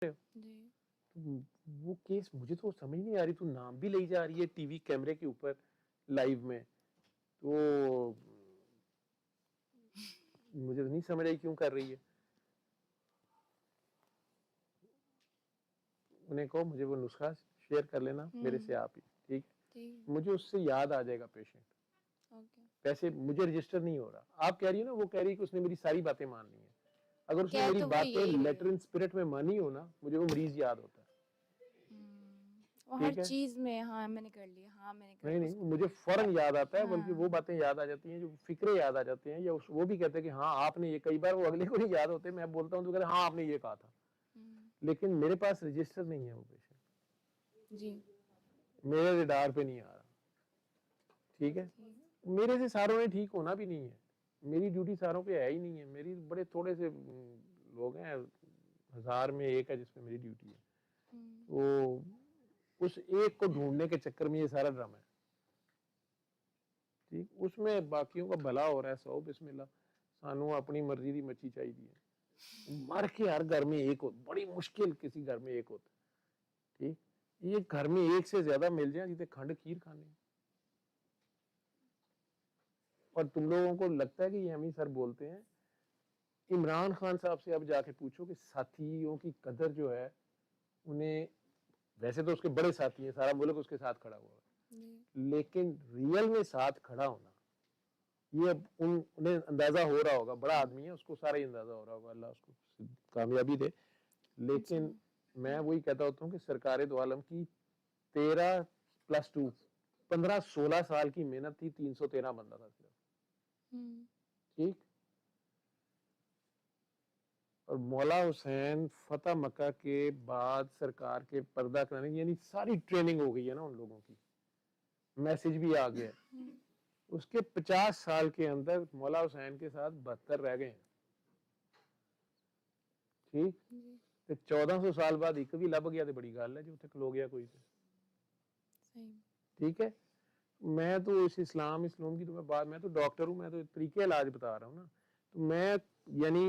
जी। तो वो केस मुझे तो समझ नहीं आ रही, तू नाम भी ले जा रही है टीवी कैमरे के ऊपर लाइव में, तो मुझे तो नहीं समझ आई क्यों कर रही है। उन्हें कहो मुझे वो नुस्खा शेयर कर लेना मेरे से आप ही, ठीक है, ठीक। मुझे उससे याद आ जाएगा पेशेंट। ओके। पैसे मुझे रजिस्टर नहीं हो रहा। आप कह रही हो ना, वो कह रही है कि उसने मेरी सारी बातें मान ली हैं। अगर उसने कह मेरी तो वो बातें यही रही लेटर है। इन स्पिरिट में मानी हो ना, मुझे वो मरीज याद होता है। वो हर ठीक है, चीज में हाँ मैंने कर लिया, हाँ मैंने कर नहीं लिया नहीं, उसको। मुझे फौरन याद आता है, बल्कि वो हाँ। बातें याद आ जाती हैं, जो फिक्रे याद आ जाते हैं, या वो भी कहते हैं कि हाँ आपने ये, कई बार वो अगले को नहीं याद होते, मैं बोलता हूँ तो कहते हैं हाँ आपने ये कहा था, लेकिन मेरे पास रजिस्टर नहीं है वो पेशेंट, जी। मेरे रिडार पे नहीं आ रहा। ठीक है, मेरे से सारों ने ठीक होना भी नहीं है, मेरी ड्यूटी सारों पे है ही नहीं है, मेरी बड़े थोड़े से लोग हैं, 1000 में एक है जिसमें मेरी ड्यूटी है, तो उस एक को ढूंढने के चक्कर में ये सारा ड्रामा है। ठीक, उसमें बाकियों का भला हो रहा है, सौ बिस्मिल्लाह, सानू अपनी मर्जी की मच्छी चाहिए, मर के हर घर में एक हो, बड़ी मुश्किल किसी घर में एक होता। ठीक, ये घर में एक से ज्यादा मिल जाए जिसे खंड खीर खाने। और तुम लोगों को लगता है कि ये हम ही सर बोलते हैं, इमरान खान साहब से अब जाके पूछो कि साथियों की कदर जो है उन्हें, वैसे तो उसके बड़े साथी हैं, सारा मुल्क उसके साथ खड़ा हुआ है, लेकिन रियल में साथ खड़ा होना, ये उन्हें अंदाजा हो रहा होगा, बड़ा आदमी है, उसको सारा ही अंदाजा हो रहा होगा, अल्लाह उसको कामयाबी दे। लेकिन मैं वही कहता होता हूँ कि सरकार दो आलम की 13+2 15-16 साल की मेहनत थी, 313 बंदा था सिर्फ। ठीक, और मौला हुसैन फतेह मक्का के बाद सरकार के पर्दा कराने, यानी सारी ट्रेनिंग हो गई है ना उन लोगों की, मैसेज भी आ गया। उसके 50 साल के अंदर मौला हुसैन के साथ 72 रह गए हैं। ठीक, ਤੇ 1400 साल बाद एक भी ਲੱਭ ਗਿਆ ਤੇ बड़ी गल है जो ਉੱਥੇ खलो गया कोई। सही। ठीक है, मैं तो इस इस्लाम की तो मैं बात, मैं तो डॉक्टर हूँ, मैं तो तरीके इलाज बता रहा हूँ ना, तो मैं यानी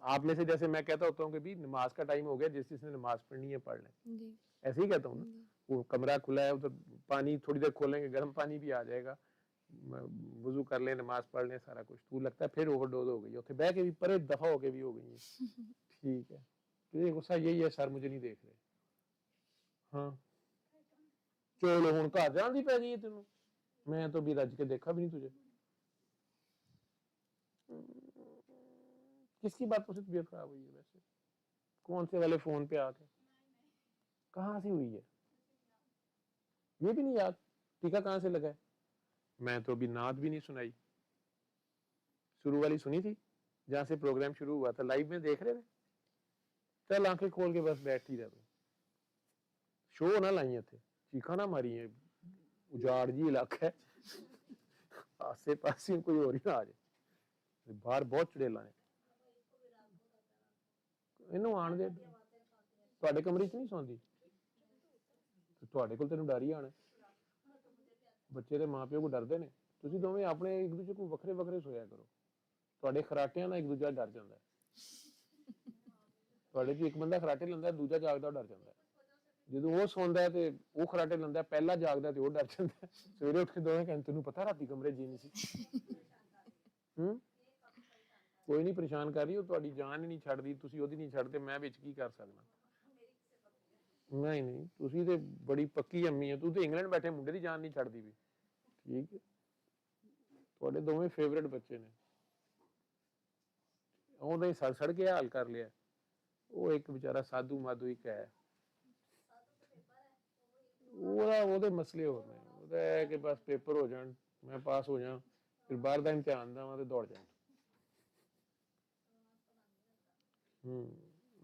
आप में से जैसे मैं कहता होता हूँ कि भी नमाज का टाइम हो गया, जिसने नमाज पढ़नी है पढ़ लें, ऐसे ही कहता हूँ ना। वो कमरा खुला है, उधर पानी थोड़ी देर खोलेंगे, गर्म पानी भी आ जाएगा, वजू कर ले, नमाज पढ़ ले, सारा कुछ। तू लगता है फिर ओवरडोज हो गई, उसे बह के भी परे दफा होके भी हो गई है। ठीक है, तो गुस्सा यही है, सर मुझे नहीं देख रहे। हाँ चलो हूं घर जान की पै गई है तेन, मैं तो भी रज के देखा भी नहीं तुझे। किसकी बात से तबीयत खराब हुई है वैसे, कौन से वाले फोन पे आके, कहां से हुई है, ये भी नहीं याद, टीका कहां से लगा है। मैं तो अभी नात भी नहीं सुनाई, शुरू वाली सुनी थी जहां से प्रोग्राम शुरू हुआ था, लाइव में देख रहे थे। चल आंखें खोल के बस बैठी रहे, शो ना लाई थे, चीखा ना मारी है, उजाड़ जी इलाका है, आसे पासे कोई और ही ना आ जाए, बाहर बहुत चुड़ेला ने। ਇਹਨੂੰ ਆਣ ਦੇ, ਤੁਹਾਡੇ ਕਮਰੇ 'ਚ ਨਹੀਂ ਸੌਂਦੀ, ਤੁਹਾਡੇ ਕੋਲ ਤੈਨੂੰ ਡਰ ਹੀ ਆਣਾ। ਬੱਚੇ ਦੇ ਮਾਪਿਓ ਕੋ ਡਰਦੇ ਨੇ, ਤੁਸੀਂ ਦੋਵੇਂ ਆਪਣੇ ਇੱਕ ਦੂਜੇ ਕੋ ਵੱਖਰੇ ਵੱਖਰੇ ਸੋਇਆ ਕਰੋ, ਤੁਹਾਡੇ ਖਰਾਟਿਆਂ ਦਾ ਇੱਕ ਦੂਜਾ ਡਰ ਜਾਂਦਾ। ਤੁਹਾਡੇ 'ਚ ਇੱਕ ਬੰਦਾ ਖਰਾਟੇ ਲੈਂਦਾ, ਦੂਜਾ ਜਾਗਦਾ ਡਰ ਜਾਂਦਾ। ਜਦੋਂ ਉਹ ਸੌਂਦਾ ਤੇ ਉਹ ਖਰਾਟੇ ਲੈਂਦਾ, ਪਹਿਲਾ ਜਾਗਦਾ ਤੇ ਉਹ ਡਰ ਜਾਂਦਾ। ਸਵੇਰੇ ਉੱਠ ਕੇ ਦੋਵੇਂ ਕਹਿੰਦੇ ਤੈਨੂੰ ਪਤਾ ਰਾਤੀ ਕਮਰੇ ਜੀ ਨਹੀਂ ਸੀ। ਕੋਈ ਨਹੀਂ ਪਰੇਸ਼ਾਨ ਕਰ ਰਹੀ, ਉਹ ਤੁਹਾਡੀ ਜਾਨ ਹੀ ਨਹੀਂ ਛੱਡਦੀ, ਤੁਸੀਂ ਉਹਦੀ ਨਹੀਂ ਛੱਡਦੇ, ਮੈਂ ਵਿੱਚ ਕੀ ਕਰ ਸਕਦਾ। ਨਹੀਂ ਨਹੀਂ, ਤੁਸੀਂ ਤੇ ਬੜੀ ਪੱਕੀ ਅੰਮੀ ਹੈ, ਤੂੰ ਤੇ ਇੰਗਲੈਂਡ ਬੈਠੇ ਮੁੰਡੇ ਦੀ ਜਾਨ ਨਹੀਂ ਛੱਡਦੀ ਵੀ। ਠੀਕ ਹੈ, ਤੁਹਾਡੇ ਦੋਵੇਂ ਫੇਵਰੇਟ ਬੱਚੇ ਨੇ, ਉਹਨੇ ਸੜ ਸੜ ਕੇ ਹਾਲ ਕਰ ਲਿਆ। ਉਹ ਇੱਕ ਵਿਚਾਰਾ ਸਾਧੂ ਮਾਧੂ ਇੱਕ ਹੈ, ਉਹਦੇ ਮਸਲੇ ਹੋਰ ਨੇ, ਉਹਦਾ ਹੈ ਕਿ ਬਸ ਪੇਪਰ ਹੋ ਜਾਣ, ਮੈਂ ਪਾਸ ਹੋ ਜਾ, ਫਿਰ ਬਾਹਰ ਦਾ ਇਮਤਿਹਾਨ ਦੇਵਾਂ ਤੇ ਦੌੜ ਜਾਣ।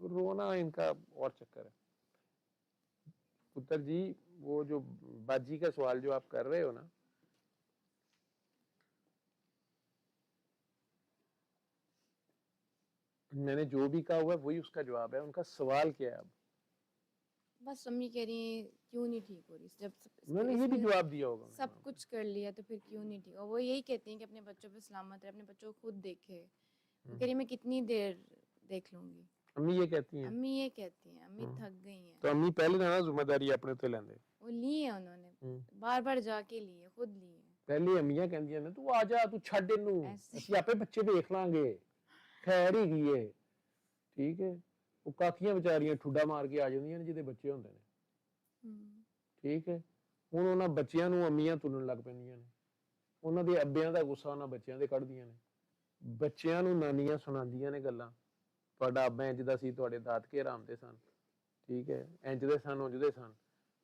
रोना इनका और चक्कर है। पुत्र जी, वो जो बाजी का सवाल जो आप कर रहे हो ना, मैंने जो भी कहा हुआ है वही उसका जवाब है। उनका सवाल क्या है अब? बस अम्मी कह रही है क्यों नहीं ठीक हो रही, जब मैंने ये भी जवाब दिया होगा, सब कुछ कर लिया तो फिर क्यों नहीं ठीक। और वो यही कहती हैं कि अपने बच्चों पे सलामत रहे, अपने बच्चों को खुद देखे। वो कह रही मैं कितनी देर देख लूंगी। अम्मी ये कहती हैं? अम्मी ये कहती हैं, अम्मी हम्म। थक गई हैं। तो अम्मी पहले ना जिम्मेदारी अपने उत्ते लेंदे। वो ली है उन्होंने, बार बार जाके लिए, खुद ली है पहले अम्मियां कहंदियां ने तू आ जा, तू छੱਡ ਇਹਨੂੰ, ऐसे। ਅਸੀਂ ਆਪੇ ਬੱਚੇ ਵੇਖ ਲਾਂਗੇ, ਖੈਰ ਹੀ ਗਈ ਏ। ਠੀਕ ਹੈ, ਉਹ ਕਾਕੀਆਂ ਵਿਚਾਰੀਆਂ ਠੁੱਡਾ ਮਾਰ ਕੇ ਆ ਜਾਂਦੀਆਂ ਨੇ ਜਿਹਦੇ ਬੱਚੇ ਹੁੰਦੇ ਨੇ। ਠੀਕ ਹੈ, ਹੁਣ ਉਹਨਾਂ ਬੱਚਿਆਂ ਨੂੰ ਅਮੀਆਂ ਤੁੰਨਣ ਲੱਗ ਪੈਂਦੀਆਂ ਨੇ, ਉਹਨਾਂ ਦੇ ਅੱਬਿਆਂ ਦਾ ਗੁੱਸਾ ਉਹਨਾਂ ਬੱਚਿਆਂ ਦੇ ਕੱਢਦੀਆਂ ਨੇ, ਬੱਚਿਆਂ ਨੂੰ ਨਾਨੀਆਂ ਸੁਣਾਉਂਦੀਆਂ ਨੇ ਗੱਲਾਂ, ਤੁਹਾਡਾ ਅੱਬਾ ਇੰਜ ਦਾ ਸੀ, ਤੁਹਾਡੇ ਦਾਦਕੇ ਹਰਾਮ ਦੇ ਸਨ, ठीक है, इंज दे सन उंज दे सन।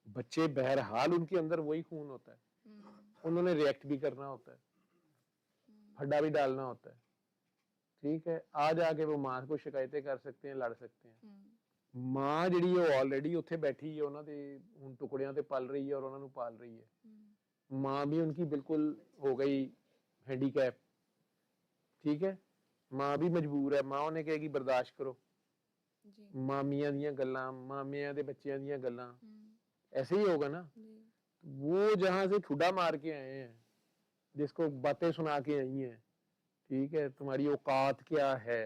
बच्चे बहरहाल उनके अंदर वही खून होता है, उन्होंने रिएक्ट भी करना होता है, फड्डा भी डालना होता है। ठीक है, आज आके वो मां को शिकायतें कर सकते हैं, लड़ सकते हैं। मां ਜਿਹੜੀ ਉਹ ਆਲਰੇਡੀ ਉੱਥੇ ਬੈਠੀ ਹੈ, ਉਹਨਾਂ ਦੇ ਹੁਣ ਟੁਕੜਿਆਂ ਤੇ ਪਲ ਰਹੀ ਹੈ और ਉਹਨਾਂ ਨੂੰ ਪਾਲ ਰਹੀ है। मां भी उनकी बिल्कुल हो गई हैंडीकैप। ठीक है, मां भी मजबूर है, मां उन्हें कहेगी बर्दाश्त करो। मामियां दियां गल्लां, मामियां दे बच्चियां दियां गल्लां, ऐसे ही होगा ना। वो जहां से ठुड्डा मार के आए हैं, जिसको बातें सुना के आई हैं, ठीक है, तुम्हारी औकात क्या है,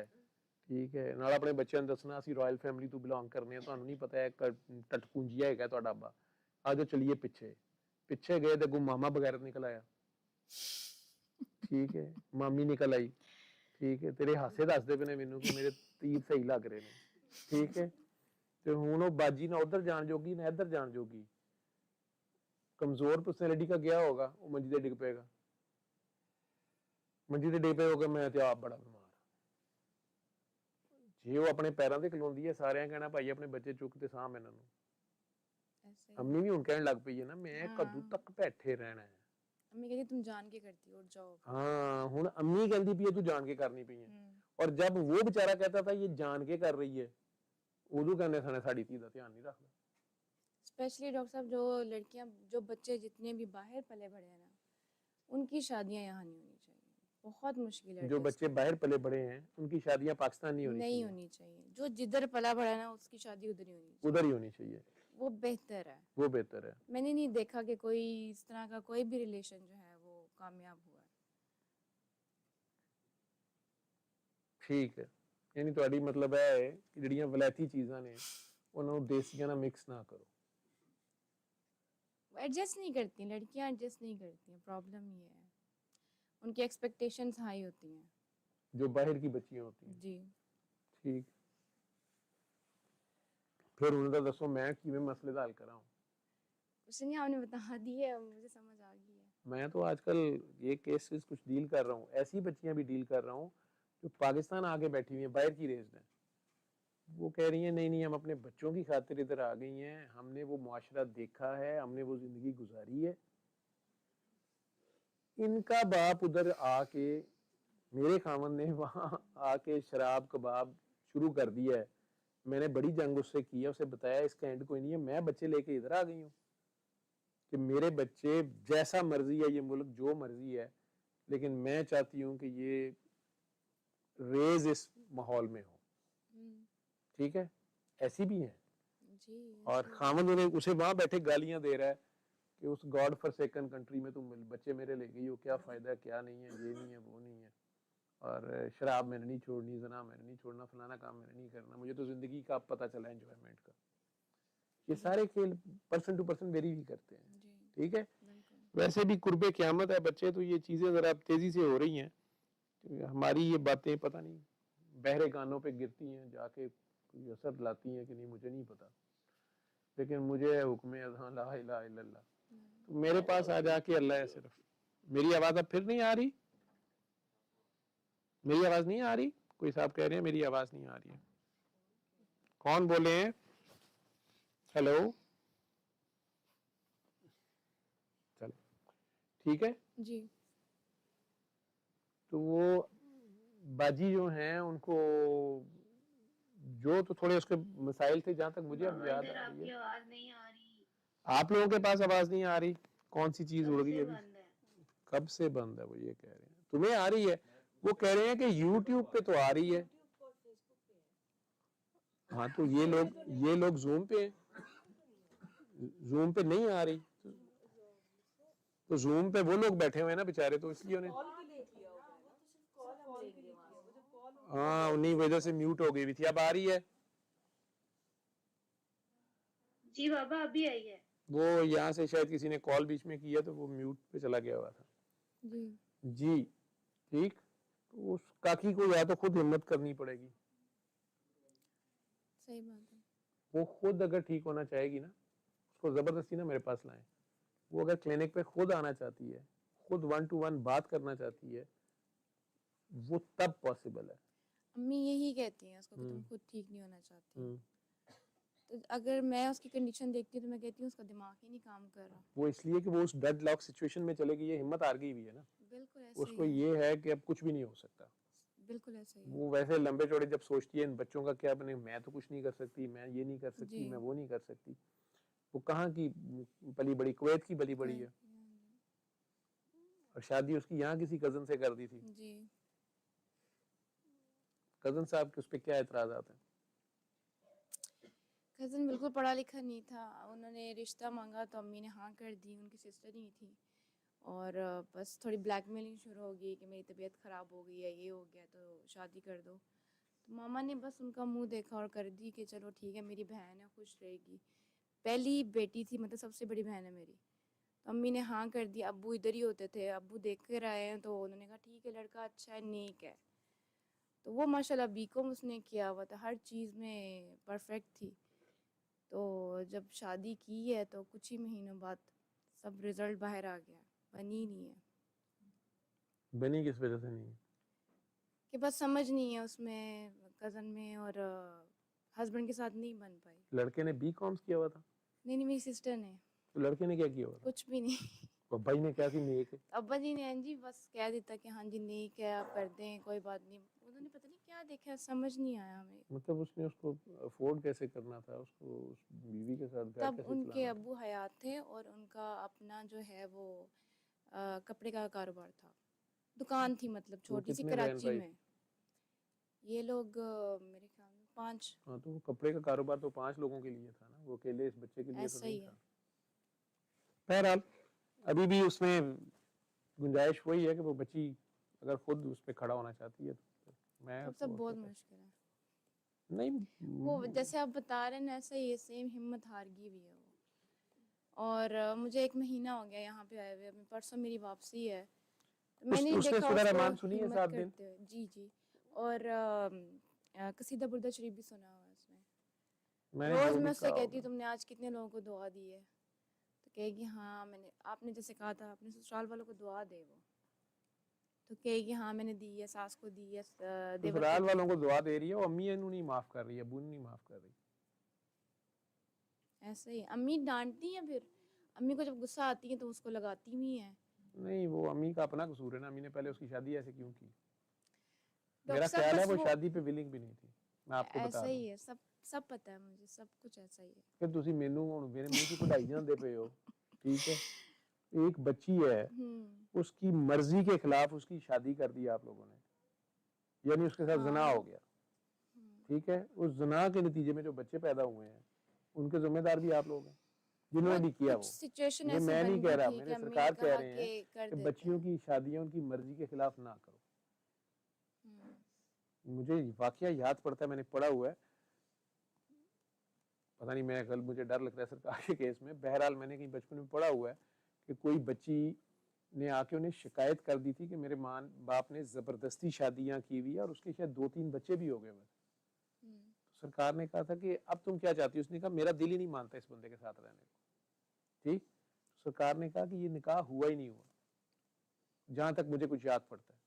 ठीक है, नाल अपने बच्चों ने दसना ਅਸੀਂ रॉयल फैमिली ਤੋਂ बिलोंग करने हैं, ਤੁਹਾਨੂੰ नहीं पता है टटपुंजिया है ਤੁਹਾਡਾ ਅੱਬਾ। आज चलिए पिछे गए तो मामा बगैर निकल आया। ठीक है, मामी निकल आई। ठीक है, तेरे हासे दसदे पे ने मैनू कि मेरे तीर सही लग रहे हैं। ठीक है, तो हुण वो बाजी ना उधर जान जोगी ना इधर जान जोगी। कमजोर पर्सनैलिटी का गया होगा, वो मंजी ते डिग पेगा, मंजी ते डिग पेगा, मैं ते आप बड़ा बीमार। जे वो अपने पैरों ते खलोंदी है, सारियां कहना भाई अपने बच्चे चुक ते साम इन्हां नूं। अम्मी भी हुण कहण लग पई है ना, मैं कदों तक बैठे रहना है। अम्मी कहती तुम जान के करती हो, उठ जाओ। हाँ, हुण अम्मी कहंदी पई है तू जान के करनी पई है। और जब वो बेचारा कहता था ये जान के कर रही है, उदू कहने थाने साड़ी धी दा ध्यान नहीं रखदा। स्पेशली डॉक्टर साहब, जो लड़कियां, जो बच्चे जितने भी बाहर पले बड़े हैं ना, उनकी शादियां यहाँ नहीं होनी चाहिए, बहुत मुश्किल है। जो बच्चे बाहर पले बड़े हैं उनकी शादियां पाकिस्तान नहीं होनी चाहिए। जो जिधर पला बड़ा है ना, उसकी शादी उधर ही होनी चाहिए, उधर ही होनी चाहिए। वो बेहतर है, वो बेहतर है। मैंने नहीं देखा कि कोई इस तरह का कोई भी रिलेशन जो है वो कामयाब हुआ है। ठीक है, यानी ਤੁਹਾਡੀ मतलब है कि ਜਿਹੜੀਆਂ ਵਲੈਤੀ ਚੀਜ਼ਾਂ ਨੇ ਉਹਨਾਂ ਨੂੰ ਦੇਸੀਆਂ ਨਾਲ ਮਿਕਸ ਨਾ ਕਰੋ। एडजस्ट नहीं करती लड़कियां, एडजस्ट नहीं करती, प्रॉब्लम ये है, उनकी एक्सपेक्टेशंस हाई होती हैं, जो बाहर की बच्चियां होती हैं। जी ठीक, फिर उन्होंने दसो मैं किवें मसले दा हल करां। उसने आपने बता दी है, मुझे समझ आ गई है। मैं तो आजकल ये केसेस कुछ डील कर रहा हूँ, ऐसी बच्चियां भी डील कर रहा हूँ जो पाकिस्तान आके बैठी हुई हैं, बाहर की रेस्ड हैं। वो कह रही हैं नहीं नहीं हम अपने बच्चों की खातिर इधर आ गई हैं, हमने वो मुआशरा देखा है, हमने वो जिंदगी गुजारी है। इनका बाप उधर आके, मेरे खामन ने वहां आके शराब कबाब शुरू कर दिया है। मैंने बड़ी जंग उससे की है, उसे बताया इसका एंड कोई नहीं है, मैं बच्चे लेके इधर आ गई हूँ कि मेरे बच्चे जैसा मर्जी है, ये मुल्क जो मर्जी है, लेकिन मैं चाहती हूँ कि ये रेज इस माहौल में हो। ठीक है, ऐसी भी हैं जी। और खामद उन्हें उसे वहां बैठे गालियां दे रहा है कि उस गॉड फॉरसेकन कंट्री में तुम बच्चे मेरे ले गई हो, क्या फायदा, क्या नहीं है, ये नहीं है, वो नहीं है, और शराब मैंने नहीं छोड़नी, जना मैंने नहीं छोड़ना, फलाना काम मैंने नहीं करना, मुझे तो जिंदगी का पता चला एंजॉयमेंट का। ये सारे खेल पर्सन टू पर्सन वेरी भी करते हैं। ठीक है, वैसे भी कुर्बे क़यामत है बच्चे, तो ये चीजें जरा तेजी से हो रही हैं, हमारी ये बातें पता नहीं बहरे कानों पे गिरती हैं, जाके कोई असर लाती हैं कि नहीं मुझे नहीं पता, लेकिन मुझे हुक्म अज़ां ला इलाहा इल्लल्लाह, तो मेरे पास आ जाके अल्लाह है सिर्फ। मेरी आवाज अब फिर नहीं आ रही, मेरी आवाज नहीं आ रही, कोई साहब कह रहे हैं मेरी आवाज नहीं आ रही है, कौन बोले हैं? हेलो, चलो ठीक है जी। तो वो बाजी जो हैं उनको जो तो थोड़े उसके मसाइल थे, जहां तक मुझे अब याद आ रही है। आवाज नहीं आ रही, आप लोगों के पास आवाज नहीं आ रही, कौन सी चीज उड़ गई अभी? कब से बंद है? वो ये कह रहे हैं तुम्हें आ रही है, वो कह रहे हैं कि YouTube पे तो आ रही है। हाँ, तो ये लोग Zoom पे नहीं आ रही, तो Zoom पे वो लोग बैठे हुए हैं ना बेचारे, तो इसलिए उन्हें, हाँ उन्हीं वजह से म्यूट हो गई थी, अब आ रही है। जी बाबा अभी आई है। वो यहाँ से शायद किसी ने कॉल बीच में किया तो वो म्यूट पे चला गया हुआ था। जी जी ठीक, तो उस काकी को या तो खुद हिम्मत करनी पड़ेगी, सही बात है। वो खुद अगर ठीक होना चाहेगी ना, उसको जबरदस्ती ना मेरे पास लाएं। वो अगर क्लिनिक पे खुद आना चाहती है, खुद 1 to 1 बात करना चाहती है, वो तब पॉसिबल है। अम्मी यही कहती हैं उसको कि तुम खुद ठीक नहीं होना चाहती। तो अगर मैं उसकी कंडीशन देखती हूँ तो मैं कहती हूँ उसका दिमाग ही नहीं काम कर रहा। वो इसलिए कि वो उस डेड लॉक सिचुएशन में चले गई है, हिम्मत हार गई हुई है ना, बिल्कुल ऐसे उसको ही है, ये है कि अब कुछ भी नहीं हो सकता। बिल्कुल ऐसे ही है। वो वैसे लंबे चौड़े जब सोचती है इन बच्चों का क्या बने, मैं तो कुछ नहीं कर सकती, मैं ये नहीं कर सकती, जी मैं वो नहीं कर सकती। वो कहाँ की पली बड़ी, कुवैत की पली बड़ी है, और शादी उसकी यहाँ किसी कजन से कर दी थी। जी कजन साहब के उस पर क्या एतराज़ात हैं? कज़न बिल्कुल पढ़ा लिखा नहीं था, उन्होंने रिश्ता मांगा तो अम्मी ने हाँ कर दी, उनकी सिस्टर ही थी। और बस थोड़ी ब्लैकमेलिंग शुरू हो गई कि मेरी तबीयत ख़राब हो गई है, ये हो गया तो शादी कर दो। तो मामा ने बस उनका मुंह देखा और कर दी कि चलो ठीक है, मेरी बहन है, खुश रहेगी। पहली बेटी थी, मतलब सबसे बड़ी बहन है मेरी। तो अम्मी ने हाँ कर दी। अब्बू इधर ही होते थे, अब्बू देख कर आए हैं तो उन्होंने कहा ठीक है, लड़का अच्छा है, नेक है। तो वो माशाल्लाह बीकॉम उसने किया हुआ था, हर चीज़ में परफेक्ट थी। तो जब शादी की है तो कुछ ही महीनों बाद सब रिजल्ट बाहर आ गया, बनी नहीं है। बनी किस वजह से नहीं है? कि बस समझ नहीं है उसमें, कज़न में, और हस्बैंड के साथ नहीं बन पाई। लड़के ने B.Com किया हुआ था, नहीं नहीं, मेरी सिस्टर ने तो लड़के ने क्या किया हुआ था? कुछ भी नहीं। और भाई ने क्या सी नेक है। अब्बा जी ने जी बस कह देता कि हाँ जी नेक है, आप कर दें, कोई बात नहीं। उन्होंने पता नहीं क्या देखा, समझ नहीं आया हमें। मतलब उसने उसको अफोर्ड कैसे करना था, उसको उस बीवी के साथ घर तब कैसे उनके चलाना था? अब्बू हयात थे और उनका अपना जो है वो कपड़े का कारोबार था, दुकान थी, मतलब वो छोटी सी कितने बहन कराची भाई? में। ये लोग मेरे ख्याल में 5। हाँ, तो वो कपड़े का कारोबार तो 5 लोगों के लिए था ना, वो अकेले इस बच्चे के लिए तो ऐसा नहीं ही है। था। बहरहाल अभी भी उसमें गुंजाइश वही है कि वो बच्ची अगर खुद उस पर खड़ा होना चाहती है तो मैं तब तो सब बहुत उसको मुश्किल है। वो नहीं। जैसे आप बता रहे हैं ना, ऐसा ही सेम हिम्मत हार गई भी है वो। और मुझे 1 महीना हो गया यहाँ पे आए हुए, अभी परसों मेरी वापसी है। तो मैंने ही उसने देखा सूरह उसको रहमान सुनी है हिम्मत 7 दिन? करते हुए। जी जी। और कसीदा बुर्दा शरीफ भी सुना हुआ है उसमें। मैंने रोज जो मैं भी उससे कहा कहती होगा। हूँ तुमने आज कितने लोगों को दुआ दी है, तो कहेगी हाँ मैंने, आपने जैसे कहा था अपने ससुराल वालों को दुआ दे वो, तो कहेगी हाँ मैंने दी है, सास को दी है, देवर को ससुराल दी वालों को है। दुआ दे रही है, वो अम्मी इन्हों नहीं माफ कर रही है, अब्बू नहीं माफ कर रही। ऐसे ही अम्मी डांटती हैं, फिर अम्मी को जब गुस्सा आती है तो उसको लगाती भी हैं। नहीं, वो अम्मी का अपना कसूर है ना, अम्मी ने पहले उसकी शादी ऐसे क्यों की? मेरा डॉक्टर साहब ख्याल है बस वो वो शादी पे विलिंग भी नहीं थी, मैं आपको बता ऐसा दूं। ही है, सब सब पता है मुझे, सब कुछ ऐसा ही है। फिर ਤੁਸੀਂ ਮੈਨੂੰ ਹੁਣ ਮੇਰੇ ਮੂੰਹ 'ਚ ਕਢਾਈ ਜਾਂਦੇ ਪਏ हो, ठीक है? एक बच्ची है, उसकी मर्जी के खिलाफ उसकी शादी कर दी आप लोगों ने, यानी उसके साथ जना हो हाँ। गया, ठीक है? उस जना के नतीजे में जो बच्चे पैदा हुए हैं उनके जिम्मेदार भी आप लोग हैं, जिन्होंने भी किया कुछ वो। सिचुएशन ये ऐसी मैं नहीं बन कह गई रहा, थी कि मेरे अम्मी ने सरकार कह कहा रहे हैं कि कर कि देते बच्चियों हैं। की शादियां उनकी मर्जी के खिलाफ ना करो। हम्म। मुझे वाकया याद पड़ता है, मैंने पढ़ा हुआ है, पता नहीं, मैं कल मुझे डर लगता है सरकार के केस में। बहरहाल मैंने कहीं बचपन में पढ़ा हुआ है कि कोई बच्ची ने आके उन्हें शिकायत कर दी थी कि मेरे माँ बाप ने जबरदस्ती शादियां की हुई है और उसके शायद 2-3 बच्चे भी हो गए हुए। तो सरकार ने कहा था कि अब तुम क्या चाहती हो? उसने कहा मेरा दिल ही नहीं मानता इस बंदे के साथ रहने को, ठीक? तो सरकार ने कहा कि ये निकाह हुआ ही नहीं हुआ, जहां तक मुझे कुछ याद पड़ता है,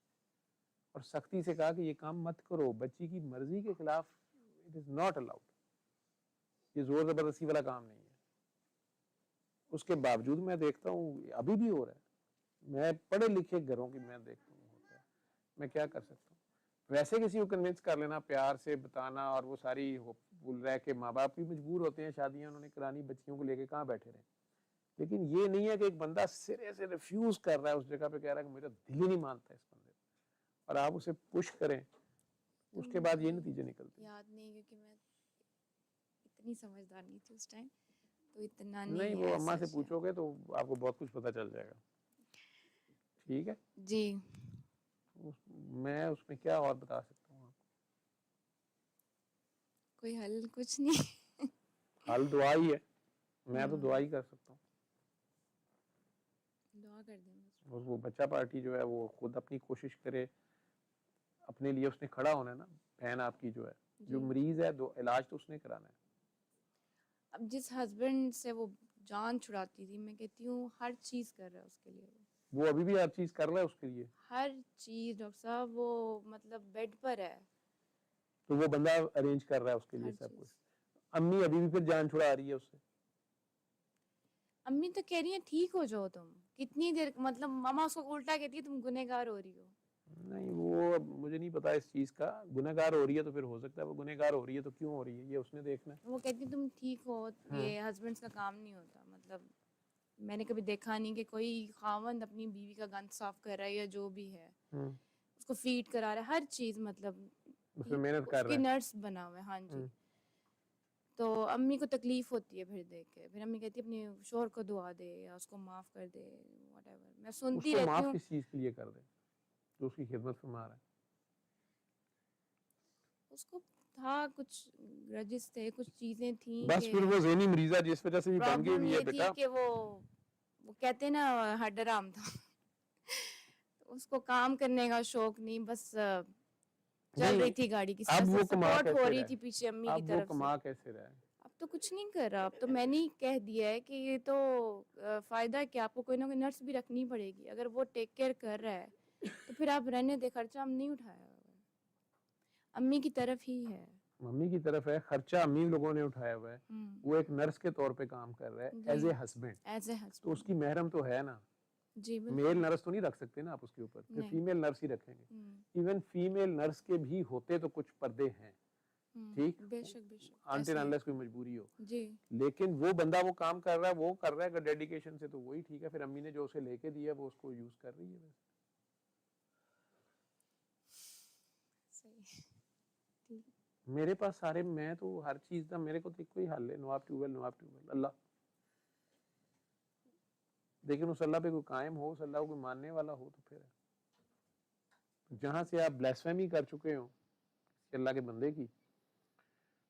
और सख्ती से कहा कि ये काम मत करो, बच्ची की मर्जी के खिलाफ, इट इज नॉट अलाउड, ये जोर जबरदस्ती वाला काम नहीं है। उसके बावजूद मैं देखता हूँ अभी भी हो रहा है, मैं पढ़े लिखे घरों की मैं देखता हूँ होता है, मैं क्या कर सकता हूँ? वैसे किसी को कन्विंस कर लेना, प्यार से बताना, और वो सारी भूल रहा है कि माँ बाप भी मजबूर होते हैं, शादियां उन्होंने करानी, बच्चियों को लेके कहाँ बैठे रहे। लेकिन ये नहीं है कि एक बंदा सिरे से रिफ्यूज कर रहा है, उस जगह पे कह रहा है कि मेरा दिल ही नहीं मानता इस बंदे को, और आप उसे पुश करें, तो उसके बाद ये मुझे नतीजे निकलते हैं। याद नहीं, क्योंकि मैं इतनी समझदार नहीं थी उस टाइम, तो इतना नहीं, नहीं वो है अम्मा से सच है। पूछोगे तो आपको बहुत कुछ पता चल जाएगा, ठीक है? जी। मैं उसमें क्या और बता सकता हूँ आपको? कोई हल कुछ नहीं। हल दुआ ही है। मैं तो दुआ ही कर सकता हूँ। दुआ कर दें बस। और वो बच्चा पार्टी जो है वो खुद अपनी कोशिश करे, अपने लिए उसने खड़ा होना है ना। बहन आपकी जो है, जो जी। मरीज है, दो इलाज तो उसने कराना है। अब जिस हस्बैंड से वो जान छुड़ाती थी, मैं कहती हूँ हर चीज़ कर रहा है उसके लिए वो अभी भी हर चीज कर रहा है उसके लिए। हर चीज़। डॉक्टर साहब वो मतलब बेड पर है, तो वो बंदा अरेंज कर रहा है उसके लिए हर सब कुछ। चीज़। अम्मी अभी भी फिर जान छुड़ा रही है उससे। अम्मी तो कह रही है ठीक हो जाओ तुम, कितनी देर, मतलब मामा उसको उल्टा कहती है तुम गुनहगार हो रही हो। नहीं, वो अब मुझे नहीं पता इस चीज का। गुनहगार हो रही है तो फिर हो सकता है वो गुनहगार हो रही है, तो क्यों हो रही है ये उसने देखना है। वो कहती है तुम ठीक हो, हम्म। ये हस्बैंड्स का काम नहीं होता। मतलब मैंने कभी देखा नहीं कि कोई खावंद अपनी बीवी का गंद साफ कर रहा है या जो भी है, हम्म। उसको फीड करा रहा है, हर चीज़। मतलब उसमें मेहनत कर उसकी रहा है। नर्स बना हुआ है, हाँ जी। हम्म। तो अम्मी को तकलीफ होती है फिर देख के, फिर अम्मी कहती है अपने शोहर को दुआ दे या उसको माफ़ कर दे, व्हाटएवर। मैं सुनती उसको रहती माफ हूँ। किस चीज के लिए कर दे जो उसकी खिदमत फरमा रहा है। उसको था कुछ ग्रजेस थे, कुछ चीज़ें थी बस कि फिर वो ज़हनी मरीजा जिस वजह से भी बन गई प्रॉब्लम हुई है ये थी बेटा। कि वो कहते हैं ना हड्डराम था। तो उसको काम करने का शौक नहीं, बस चल नहीं, रही थी गाड़ी, किसी का अब वो कमा सपोर्ट हो कैसे रही रहा थी है? पीछे अम्मी की अब वो तरफ से। कमा कैसे रहा है? अब तो कुछ नहीं कर रहा, अब तो मैंने ही कह दिया है कि ये तो फायदा है कि आपको कोई ना कोई नर्स भी रखनी पड़ेगी। अगर वो टेक केयर कर रहा है तो फिर आप रहने दे, खर्चा हम नहीं उठाया हुआ है, अम्मी की तरफ ही है। मम्मी की तरफ है, खर्चा अम्मी लोगों ने उठाया हुआ है। वो एक नर्स के तौर पे काम कर रहा है जी, as a husband. As a तो हस्बैंड। उसकी महरम तो है ना। जी मेल बिल्कुल। नर्स तो नहीं रख सकते ना आप उसके ऊपर, फिर नहीं। फीमेल नर्स ही रखेंगे। इवन फीमेल नर्स के भी होते तो कुछ पर्दे हैं, ठीक, बेशक बेशक अनटिल ऐसे हैं। अनलेस कोई मजबूरी हो। जी। लेकिन वो बंदा वो काम कर रहा है, वो कर रहा है अगर डेडिकेशन से, तो वही ठीक है। फिर अम्मी ने जो उसे लेके दिया वो उसको यूज कर रही है बस। सही। ठीक। मेरे पास सारे, मैं तो हर चीज का, मेरे को तो कोई हल है, नवाब ट्यूबवेल, नवाब ट्यूबवेल अल्लाह। लेकिन उस अल्लाह पे कोई कायम हो, उस अल्लाह को कोई मानने वाला हो तो फिर है। जहां से आप ब्लेसफेमी कर चुके हो अल्लाह के बंदे की,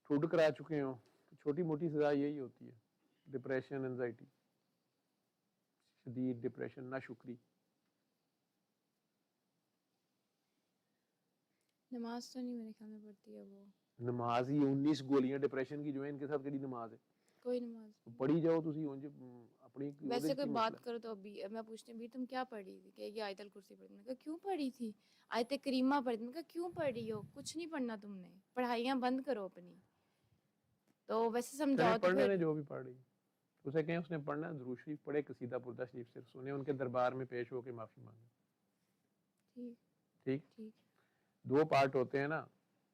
ठुड करा चुके हो, तो छोटी मोटी सजा यही होती है, डिप्रेशन, एंजाइटी, शदीद डिप्रेशन, ना शुक्री। नमाज तो नहीं मेरे ख्याल में पढ़ती है वो। नमाज ही 19 गोलियां डिप्रेशन की जो है, इनके साथ केड़ी नमाज है? कोई नमाज तो नहीं। पढ़ी जाओ तुसी उंज अपनी वैसे कोई की बात मसला। करो तो अभी मैं पूछती हूँ भी तुम क्या पढ़ी थी, कहेगी आयतल कुर्सी पढ़ी थी। मैंने कहा क्यों पढ़ी थी? आयत करीमा पढ़ी थी। मैंने कहा क्यों पढ़ी हो? कुछ नहीं पढ़ना तुमने, पढ़ाइयाँ बंद करो अपनी। तो वैसे चले समझाओ तो पढ़ने ने फिर जो भी पढ़ रही, उसे कहें उसने पढ़ना दुरूद शरीफ पढ़े, कसीदा बुर्दा शरीफ सिर्फ सुने, उनके दरबार में पेश होकर माफी मांगे। ठीक। ठीक। ठीक। दो पार्ट होते हैं ना।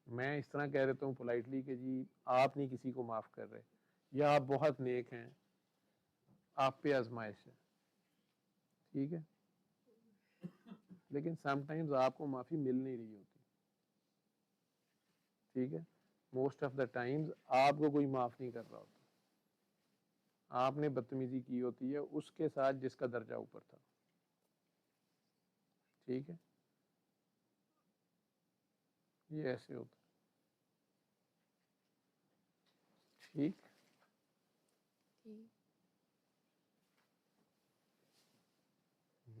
मैं इस तरह कह देता हूँ पोलाइटली कि जी आप नहीं किसी को माफ कर रहे, या आप बहुत नेक हैं, आप पे आजमाइश है, ठीक है, लेकिन समटाइम्स आपको माफी मिल नहीं रही होती, ठीक है। मोस्ट ऑफ द टाइम्स आपको कोई माफ नहीं कर रहा होता, आपने बदतमीजी की होती है उसके साथ जिसका दर्जा ऊपर था, ठीक है। ये ऐसे होता है, ठीक। ठीक।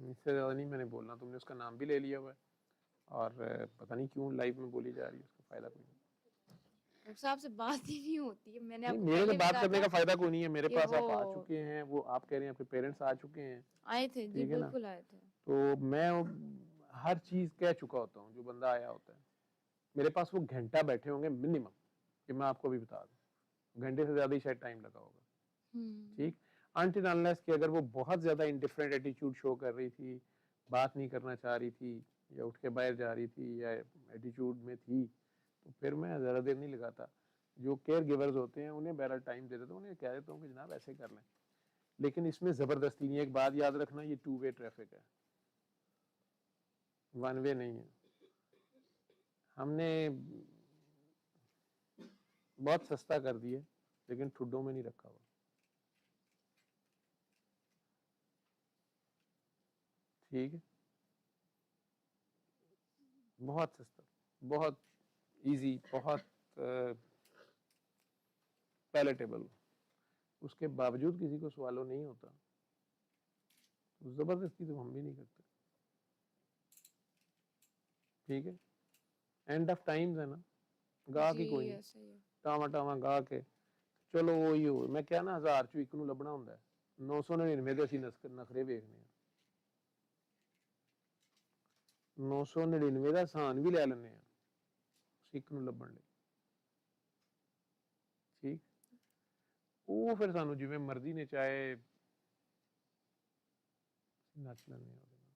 इससे ज्यादा नहीं मैंने बोलना, तुमने उसका नाम भी ले लिया हुआ है और पता नहीं क्यों लाइव में बोली जा रही है, उसका फायदा कोई नहीं। डॉक्टर साहब से बात ही नहीं होती है, मैंने नहीं, आपको मेरे से पहले भी बात कहा करने था का फायदा कोई नहीं है। मेरे कि पास वो आप आ चुके हैं, वो आप कह रहे हैं आपके पेरेंट्स आ चुके हैं, आए थे। जी ठीक है ना। बिल्कुल आए थे। तो मैं हर चीज कह चुका होता हूँ, जो बंदा आया होता है मेरे पास वो घंटा बैठे होंगे मिनिमम, कि मैं आपको भी बता दूं, घंटे से ज्यादा ही शायद टाइम लगा होगा, ठीक। अनटिल अनलेस कि अगर वो बहुत ज्यादा इंडिफरेंट एटीट्यूड शो कर रही थी, बात नहीं करना चाह रही थी, या उठ के बाहर जा रही थी, या एटीट्यूड में थी, तो फिर मैं ज़्यादा देर नहीं लगाता। जो केयर गिवर्स होते हैं उन्हें बहरहाल टाइम दे देता हूँ, उन्हें कह देता हूँ कि जनाब ऐसे कर लें। लेकिन इसमें ज़बरदस्ती नहीं है। एक बात याद रखना, ये 2 वे ट्रैफिक है, 1 वे नहीं है। हमने बहुत सस्ता कर दिया, लेकिन ठुड्डों में नहीं रखा हुआ, ठीक है। बहुत सस्ता, बहुत इजी, बहुत पैलेटेबल, उसके बावजूद किसी को स्वालो नहीं होता, तो जबरदस्ती तो हम भी नहीं करते। ठीक है, एंड ऑफ टाइम्स है ना, गा की कोई नहीं, ऐसा ही है। टावा टावा गा के चलो वो ही हो। मैं क्या ना 1000 ਚੋਂ ਇੱਕ ਨੂੰ ਲੱਭਣਾ ਹੁੰਦਾ, 999 ਦੇ ਅਸੀਂ ਨਖਰੇ ਵੇਖਨੇ ਆ, 999 ਦਾ ਆਸਾਨ ਵੀ ਲੈ ਲੈਂਦੇ ਆ ਇੱਕ ਨੂੰ ਲੱਭਣ ਲਈ। ਠੀਕ, ਉਹ ਫਿਰ ਸਾਨੂੰ ਜਿਵੇਂ ਮਰਜ਼ੀ ਨੇ ਚਾਹੇ ਨੱਚ ਲੈਂਦੇ ਆ ਉਹਦੇ ਨਾਲ।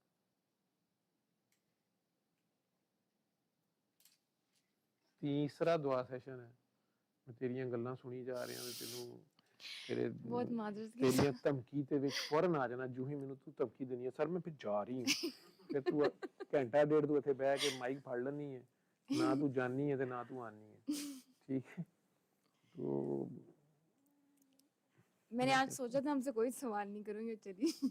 ਤੀਸਰਾ ਦੁਆ ਸੈਸ਼ਨ ਹੈ, ਮੈਂ ਤੇਰੀਆਂ ਗੱਲਾਂ ਸੁਣੀ ਜਾ ਰਿਹਾ ਤੇ ਤੈਨੂੰ ਤੇਰੇ बहुत माजूद के ਤੇਰੀਆਂ ਧਮਕੀ ਤੇ ਵਿੱਚ ਫੌਰਨ ਆ ਜਾਣਾ, ਜੂ ਹੀ ਮੈਨੂੰ ਤੂੰ ਧਮਕੀ ਦੇਣੀ ਹੈ ਸਰ ਮੈਂ ਫਿਰ ਜਾ ਰਹੀ ਹਾਂ, ਫਿਰ ਤੂੰ ਘੰਟਾ ਡੇਢ ਤੂੰ ਇੱਥੇ ਬਹਿ ਕੇ ਮਾਈਕ ਫੜ ਲੈਣੀ ਹੈ, ਨਾ ਤੂੰ ਜਾਣੀ ਹੈ ਤੇ ਨਾ ਤੂੰ ਆਣੀ ਹੈ। ठीक है, तो मैंने आज सोचा था हमसे कोई सवाल नहीं करूंगी चलिए,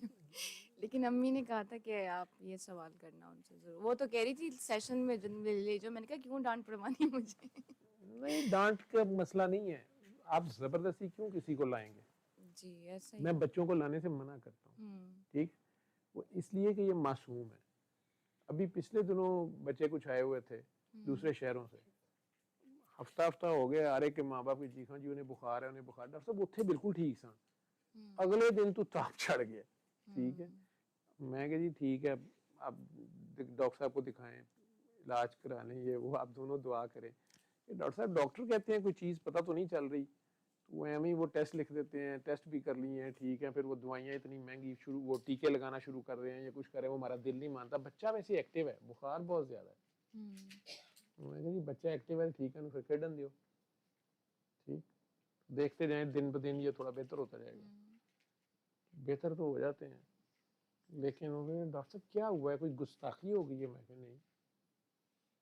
लेकिन अम्मी ने कहा था कि आप ये सवाल करना उनसे जरूर। वो तो कह रही थी सेशन में ले जो, मैंने कहा क्यों डांट पड़वानी है मुझे। नहीं, डांट का मसला नहीं है, आप जबरदस्ती क्यों किसी को लाएंगे। जी ऐसा ही मैं बच्चों को लाने से मना करता हूँ, ठीक, वो इसलिए कि ये मासूम है। अभी पिछले दिनों बच्चे कुछ आए हुए थे दूसरे शहरों से, हफ्ता हो गया आ रहे कि माँ बाप की चीखा जी उन्हें बुखार है, उन्हें बुखार। डॉक्टर साहब उत्थे बिल्कुल ठीक सन, अगले दिन तो ताप चढ़ गया। ठीक है, मैं कहा जी ठीक है, आप डॉक्टर साहब को दिखाएं, इलाज करा लें, ये वो आप दोनों दुआ करें। डॉक्टर साहब डॉक्टर कहते हैं कोई चीज़ पता तो नहीं चल रही, तो एवं ही वो टेस्ट लिख देते हैं, टेस्ट भी कर लिए हैं, ठीक है, फिर वो दवाइयाँ इतनी महंगी शुरू, वो टीके लगाना शुरू कर रहे हैं या कुछ कर रहे हैं, वो हमारा दिल नहीं मानता। बच्चा वैसे एक्टिव है, बुखार बहुत ज़्यादा है। मैं कहा जी बच्चा एक्टिव है ठीक है, फिर खेडन दियो, ठीक, देखते जाएं दिन ब दिन ये थोड़ा बेहतर होता जाएगा। बेहतर तो हो जाते हैं, लेकिन उन्होंने डॉक्टर साहब क्या हुआ है, कोई गुस्ताखी हो गई है। मैं कहा नहीं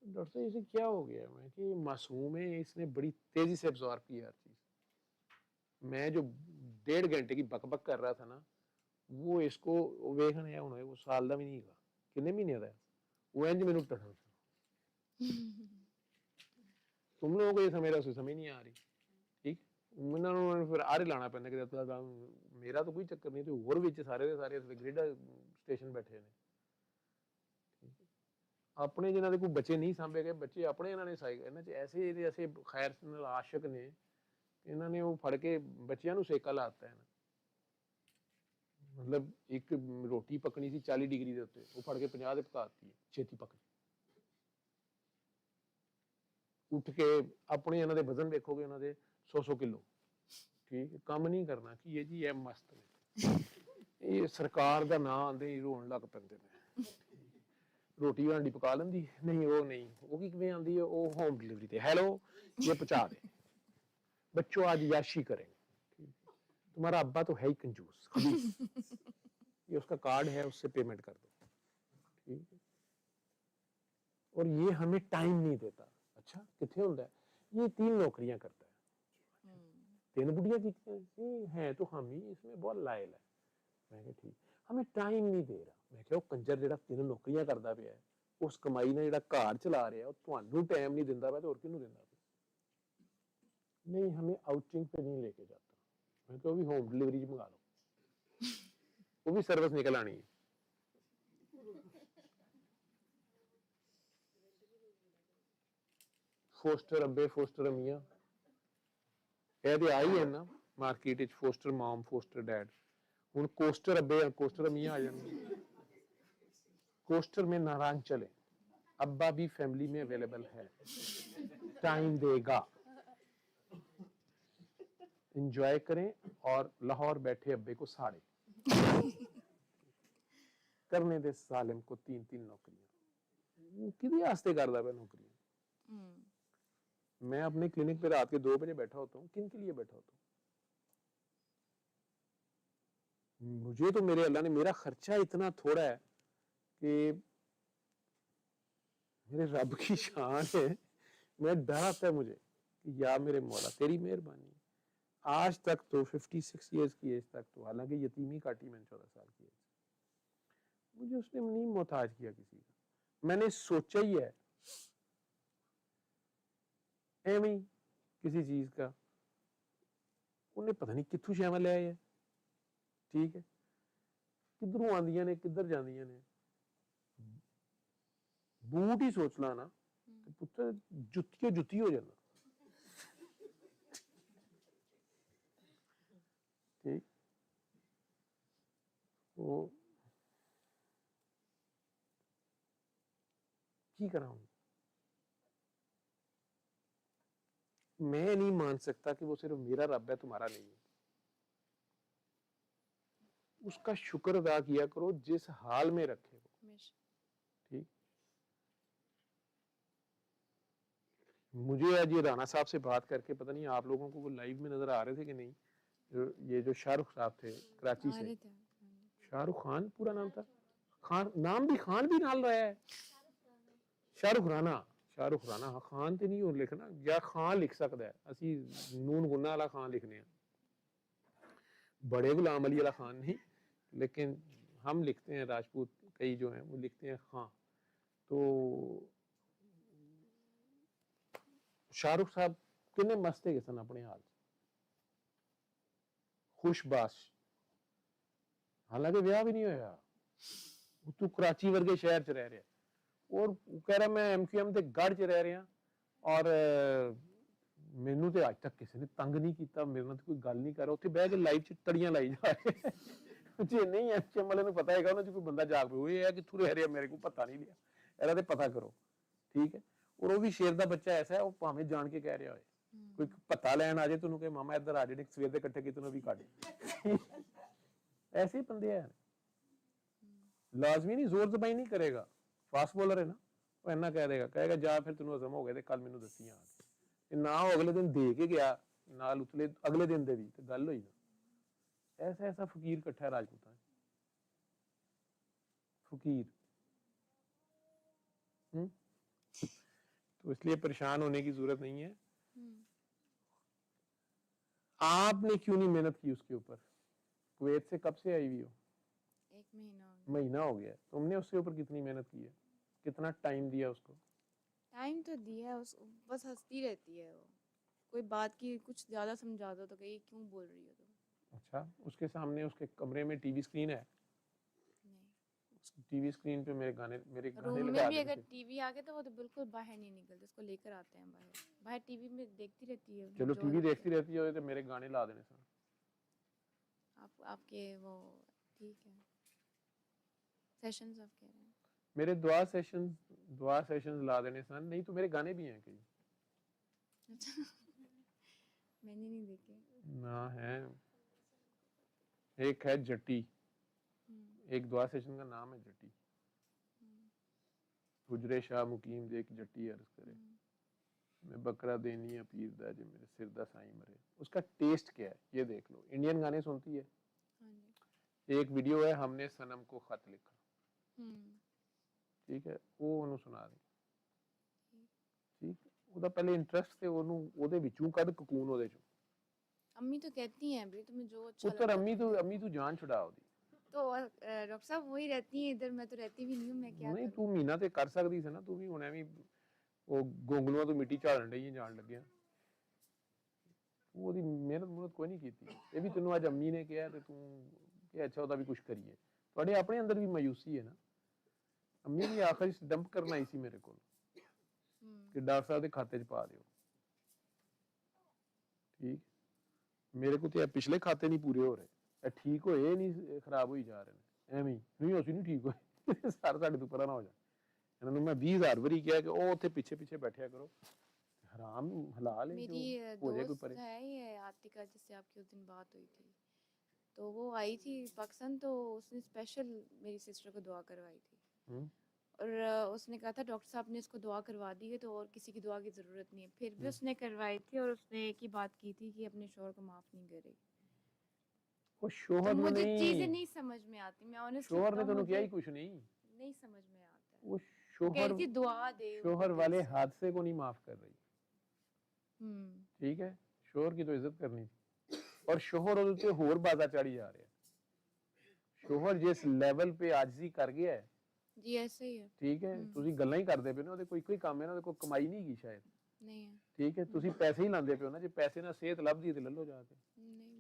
डॉक्टर साहब इसे क्या हो गया। मैं कि ये मासूम है, इसने बड़ी तेजी से एब्जॉर्ब की हर चीज। मैं जो 1.5 घंटे की बकबक कर रहा था ना, वो इसको वेखने होना, वो साल का भी नहीं है, कितने महीने का है, वो इंज मैनू टढ़न। तुम लोगों को ये समझ समझ नहीं आ रही। ठीक, उन्होंने फिर आरे लाना पैंदा कि मेरा तो कोई चक्कर नहीं, तो होर विच सारे दे सारे ग्रिड स्टेशन बैठे ने। अपने जिन्हों के कोई बच्चे नहीं सामभे गए, बच्चे अपने इन्होंने ऐसे ऐसे खैर आशक ने, इन्होंने वो फड़ के बच्चों सेका लाता है ना। मतलब एक रोटी पकनी सी 40 डिग्री के उत्ते, वो फड़ के 50 पकाती है, छेती पक उठ के। अपने इन्होंने वजन देखोगे इन्होंने 100 किलो। ठीक, काम नहीं करना कि ये जी है मस्त ने, ये सरकार का नाम आंदे ही रोन लग पैंदे ने। रोटी हांडी पका लेंदी नहीं, वो नहीं, वो की किवें आंदी है, वो होम डिलीवरी ते हेलो ये पहुंचा दे। बच्चों आज याशी करेंगे, तुम्हारा अब्बा तो है ही कंजूस, ये उसका कार्ड है, उससे पेमेंट कर दो। ठीक है, और ये हमें टाइम नहीं देता। अच्छा कितने होता है, ये 3 नौकरियां करता है, 3 बुढ़िया की है, तो हम ही इसमें बहुत लायल है। मैं कहा ठीक, हमें टाइम नहीं दे रहा। मैं क्या कंजर जिहड़ा 3 नौकरियां करता पिया है, उस कमाई ने जिहड़ा घर चला रहा है, तुहानू टाइम नहीं दिंदा पिया, तो होर किहनू दिंदा पिया। नहीं, हमें आउटिंग पे नहीं लेके जाता। मैं तो भी होम डिलीवरी मंगा लो, वो भी सर्विस निकल आनी है। फोस्टर अब्बे फोस्टर अम्मियां ਇਹ ਤੇ ਆਈ ਹੈ ਨਾ ਮਾਰਕੀਟ ਵਿੱਚ, फोस्टर मॉम फोस्टर डैड। ਹੁਣ कोस्टर अब्बे और कोस्टर अम्मियां आ जाएंगे। कोस्टर में नाराज चले, अब्बा भी फैमिली में अवेलेबल है, टाइम देगा, एंजॉय करें, और लाहौर बैठे अब्बे को साड़े करने दे सालिम को 3-3 नौकरियां। किदे वास्ते करदा पे नौकरियां। मैं अपने क्लिनिक पे रात के 2 बजे बैठा होता हूँ, किन के लिए बैठा होता हूँ। मुझे तो मेरे अल्लाह ने, मेरा खर्चा इतना थोड़ा है कि मेरे रब की शान है। मैं डर आता है मुझे कि या मेरे मौला तेरी मेहरबानी। आज तक तो 56 ईयर्स की एज तक तो, हालांकि यतीमी काटी मैंने 14 साल की एज, मुझे उसने नहीं मोहताज किया किसी का। मैंने सोचा ही है एवं किसी चीज का, ਉਹਨੇ ਪਤਾ ਨਹੀਂ ਕਿੱਥੋਂ ਸ਼ੈਵਾਂ ਲੈ ਆਇਆ, ਠੀਕ ਹੈ, ਕਿੱਧਰੋਂ ਆਉਂਦੀਆਂ ਨੇ ਕਿੱਧਰ ਜਾਂਦੀਆਂ ਨੇ। ਬੂਟ ਹੀ ਸੋਚ ਲਾ ਨਾ ਤੇ ਪੁੱਤਰ ਜੁੱਤੀਓ ਜੁੱਤੀ ਹੋ ਜਾਂਦਾ, ਠੀਕ। ਉਹ ਕੀ करा हूं, मैं नहीं मान सकता कि वो सिर्फ मेरा रब है, तुम्हारा नहीं है। उसका शुक्र अदा किया करो जिस हाल में रखे वो, ठीक। मुझे आज ये राणा साहब से बात करके पता नहीं आप लोगों को वो लाइव में नजर आ रहे थे कि नहीं, ये जो शाहरुख साहब थे कराची से, शाहरुख खान पूरा नाम था, खान नाम भी खान भी नाल रहा है, शाहरुख राणा, शाहरुख राणा, हाँ खान तो नहीं हो लिखना, या खान लिख सकता है, असी नून गुन्ना वाला खान लिखने हैं, बड़े गुलाम अली वाला खान नहीं, लेकिन हम लिखते हैं राजपूत, कई जो हैं वो लिखते हैं खान। तो शाहरुख साहब किन्ने मस्त है सन अपने हाल, खुशबाश, हालांकि ब्याह भी नहीं होया, तू कराची वर्गे शहर च रह रहा, और कह रहा मैं MQM के गढ़ च रह रहा, और मैनू तो अज तक किसी ने तंग नहीं किया, मेरे नाल कोई गल नहीं कर रहा, उत्थे बह के लाइव च तड़ियां लाई जा रहे, जे नहीं MQM वाले कोई पता है कोई बंदा जाग पे कित्थों रह रहा, मेरे को पता नहीं लिया, इहदा ते पता करो, ठीक है। और वो भी शेर का बच्चा ऐसा है, वो भावें जान के कह रहा हो, कोई पता लैन आ जाए तेनों कहे मामा इधर आ जाए सवेर के इकट्ठे कितनों भी काट ऐसे ही बंदे हैं, लाजमी नहीं जोर जबाई नहीं करेगा, फास्ट बॉलर है ना, वो इन्ना कह देगा, कहेगा जा फिर तेनों हजम हो गया कल मैनू दसी आ ना, वो अगले दिन दे के गया नाल उतले अगले दिन दे भी तो गल हुई ना। ऐसा ऐसा फकीर इकट्ठा है राजपूतां, फकीर। तो इसलिए परेशान होने की जरूरत नहीं है। आपने क्यों नहीं मेहनत की उसके ऊपर? कुवैत से कब से आई हुई हो? 1 महीना हो गया। तुमने उसके ऊपर कितनी मेहनत की है, कितना टाइम दिया उसको? टाइम तो दिया है उसको, बस हंसती रहती है वो, कोई बात की कुछ ज्यादा समझा दो तो कहीं क्यों बोल रही हो तुम। अच्छा, उसके सामने उसके कमरे में टीवी स्क्रीन है? नहीं, टीवी स्क्रीन पे मेरे गाने रूम में भी अगर टीवी आ गया तो वो तो बिल्कुल बाहर नहीं निकलते, उसको लेकर आते हैं बाहर, बाहर टीवी में देखती रहती है। चलो टीवी देखती रहती है तो मेरे गाने ला देने सर। आपके वो ठीक है, सेशंस आप कह रहे हैं, मेरे दुआ सेशंस ला देने सन, नहीं तो मेरे गाने भी हैं कई। अच्छा मैंने नहीं देखे ना, है एक है जट्टी, एक दुआ सेशन का नाम है जट्टी, हुजरे शाह मुकीम देख जट्टी अर्ज करे, मैं बकरा देनी है पीर दा जे मेरे सिर दा साईं मरे। उसका टेस्ट क्या है ये देख लो। इंडियन गाने सुनती है? एक वीडियो है हमने सनम को खत लिखा, ठीक है, वो उन्होंने सुना दी, ठीक, ਉਹਦਾ ਪਹਿਲੇ ਇੰਟਰਸਟ ਤੇ ਉਹਨੂੰ ਉਹਦੇ ਵਿੱਚੋਂ ਕੱਢ ਕਕੂਨ ਉਹਦੇ ਚੋਂ। अम्मी तो कहती हैं भी तुम्हें जो अच्छा पुत्र अम्मी तू जान छुड़ा ਉਹਦੀ। तो डॉक्टर साहब वही रहती हैं इधर, मैं तो रहती भी नहीं हूँ, मैं क्या नहीं तू ਮਹੀਨਾ ਤੇ ਕਰ ਸਕਦੀ ਸੀ ਨਾ, ਤੂੰ ਵੀ ਹੁਣ ਐਵੇਂ ਉਹ ਗੋਂਗਲੂਆਂ ਤੋਂ ਮਿੱਟੀ ਝਾੜਨ ਡਈ ਜਾਣ ਲੱਗਿਆ, ਉਹਦੀ ਮਿਹਨਤ ਕੋਈ ਨਹੀਂ ਕੀਤੀ। ਇਹ ਵੀ ਤੈਨੂੰ ਅੱਜ ਅੰਮੀ ਨੇ ਕਿਹਾ ਤੇ ਤੂੰ ਕਿ ਅੱਛਾ ਉਹਦਾ ਵੀ ਕੁਝ ਕਰੀਏ। ਤੁਹਾਡੇ ਆਪਣੇ ਅੰਦਰ ਵੀ ਮਾਯੂਸੀ ਹੈ ਨਾ। ਅੰਮੀ ਵੀ ਆਖਰ ਵਿੱਚ ਡੰਪ ਕਰਨ ਆਈ ਸੀ ਮੇਰੇ ਕੋਲ ਕਿ ਡਾਕਟਰ ਸਾਹਿਬ ਦੇ ਖਾਤੇ 'ਚ ਪਾ ਦਿਓ, ਠੀਕ। ਮੇਰੇ ਕੋਲ ਤੇ ਪਿਛਲੇ ਖਾਤੇ ਨਹੀਂ ਪੂਰੇ ਹੋ ਰਹੇ, ਇਹ ਠੀਕ ਹੋਏ ਨਹੀਂ ਖਰਾਬ ਹੋਈ ਜਾ ਰਹੇ ਨੇ ਐਵੇਂ ਹੀ। ਨਹੀਂ ਅਸੀਂ ਨਹੀਂ ਠੀਕ ਹੋਏ, ਸਾਡੇ ਤੋਂ ਪਰਾਂ ਨਾ ਹੋ ਜਾ। ਇਹਨਾਂ ਨੂੰ ਮੈਂ 20,000 ਵਾਰੀ ਕਿਹਾ ਕਿ ਉਹ ਉੱਥੇ ਪਿੱਛੇ ਪਿੱਛੇ ਬੈਠਿਆ ਕਰੋ, हराम हलाल है। मेरी दोस्त है ये आतिका, जिससे आपकी उस दिन बात हुई थी, तो वो आई थी पाकिस्तान, तो उसने स्पेशल मेरी सिस्टर को दुआ करवाई थी, और उसने कहा था डॉक्टर साहब ने इसको दुआ करवा दी है तो और किसी की दुआ की ज़रूरत नहीं है, फिर भी उसने करवाई थी, और उसने एक ही बात की थी कि अपने शौहर को माफ़ नहीं करेगी। वो शौहर तो मुझे नहीं, चीज़ें नहीं समझ में आती, मैं ऑनेस्टली शौहर ने तो किया ही कुछ नहीं समझ में आता है। वो शौहर दुआ दे, शौहर वाले हादसे को नहीं माफ कर रही, ठीक है। शौहर की तो इज्जत करनी थी, और शौहर उसके होर बाजा चढ़ी जा रहे हैं। शौहर जिस लेवल पे आजिज़ी कर गया है जी, ऐसे ही है, ठीक है। ਤੁਸੀਂ ਗੱਲਾਂ ਹੀ ਕਰਦੇ ਪਏ ਹੋ, ਕੋਈ ਕੰਮ ਹੈ ਨਾ, ਕੋਈ ਕਮਾਈ ਨਹੀਂ ਹੈਗੀ ਸ਼ਾਇਦ, नहीं है, ਠੀਕ ਹੈ। ਤੁਸੀਂ ਪੈਸੇ ਹੀ ਲਾਉਂਦੇ ਪਏ ਹੋ ਨਾ, ਜੇ ਪੈਸੇ ਨਾਲ ਸਿਹਤ ਲੱਭਦੀ ਤੇ ਲੈ ਲਓ ਜਾ ਕੇ। नहीं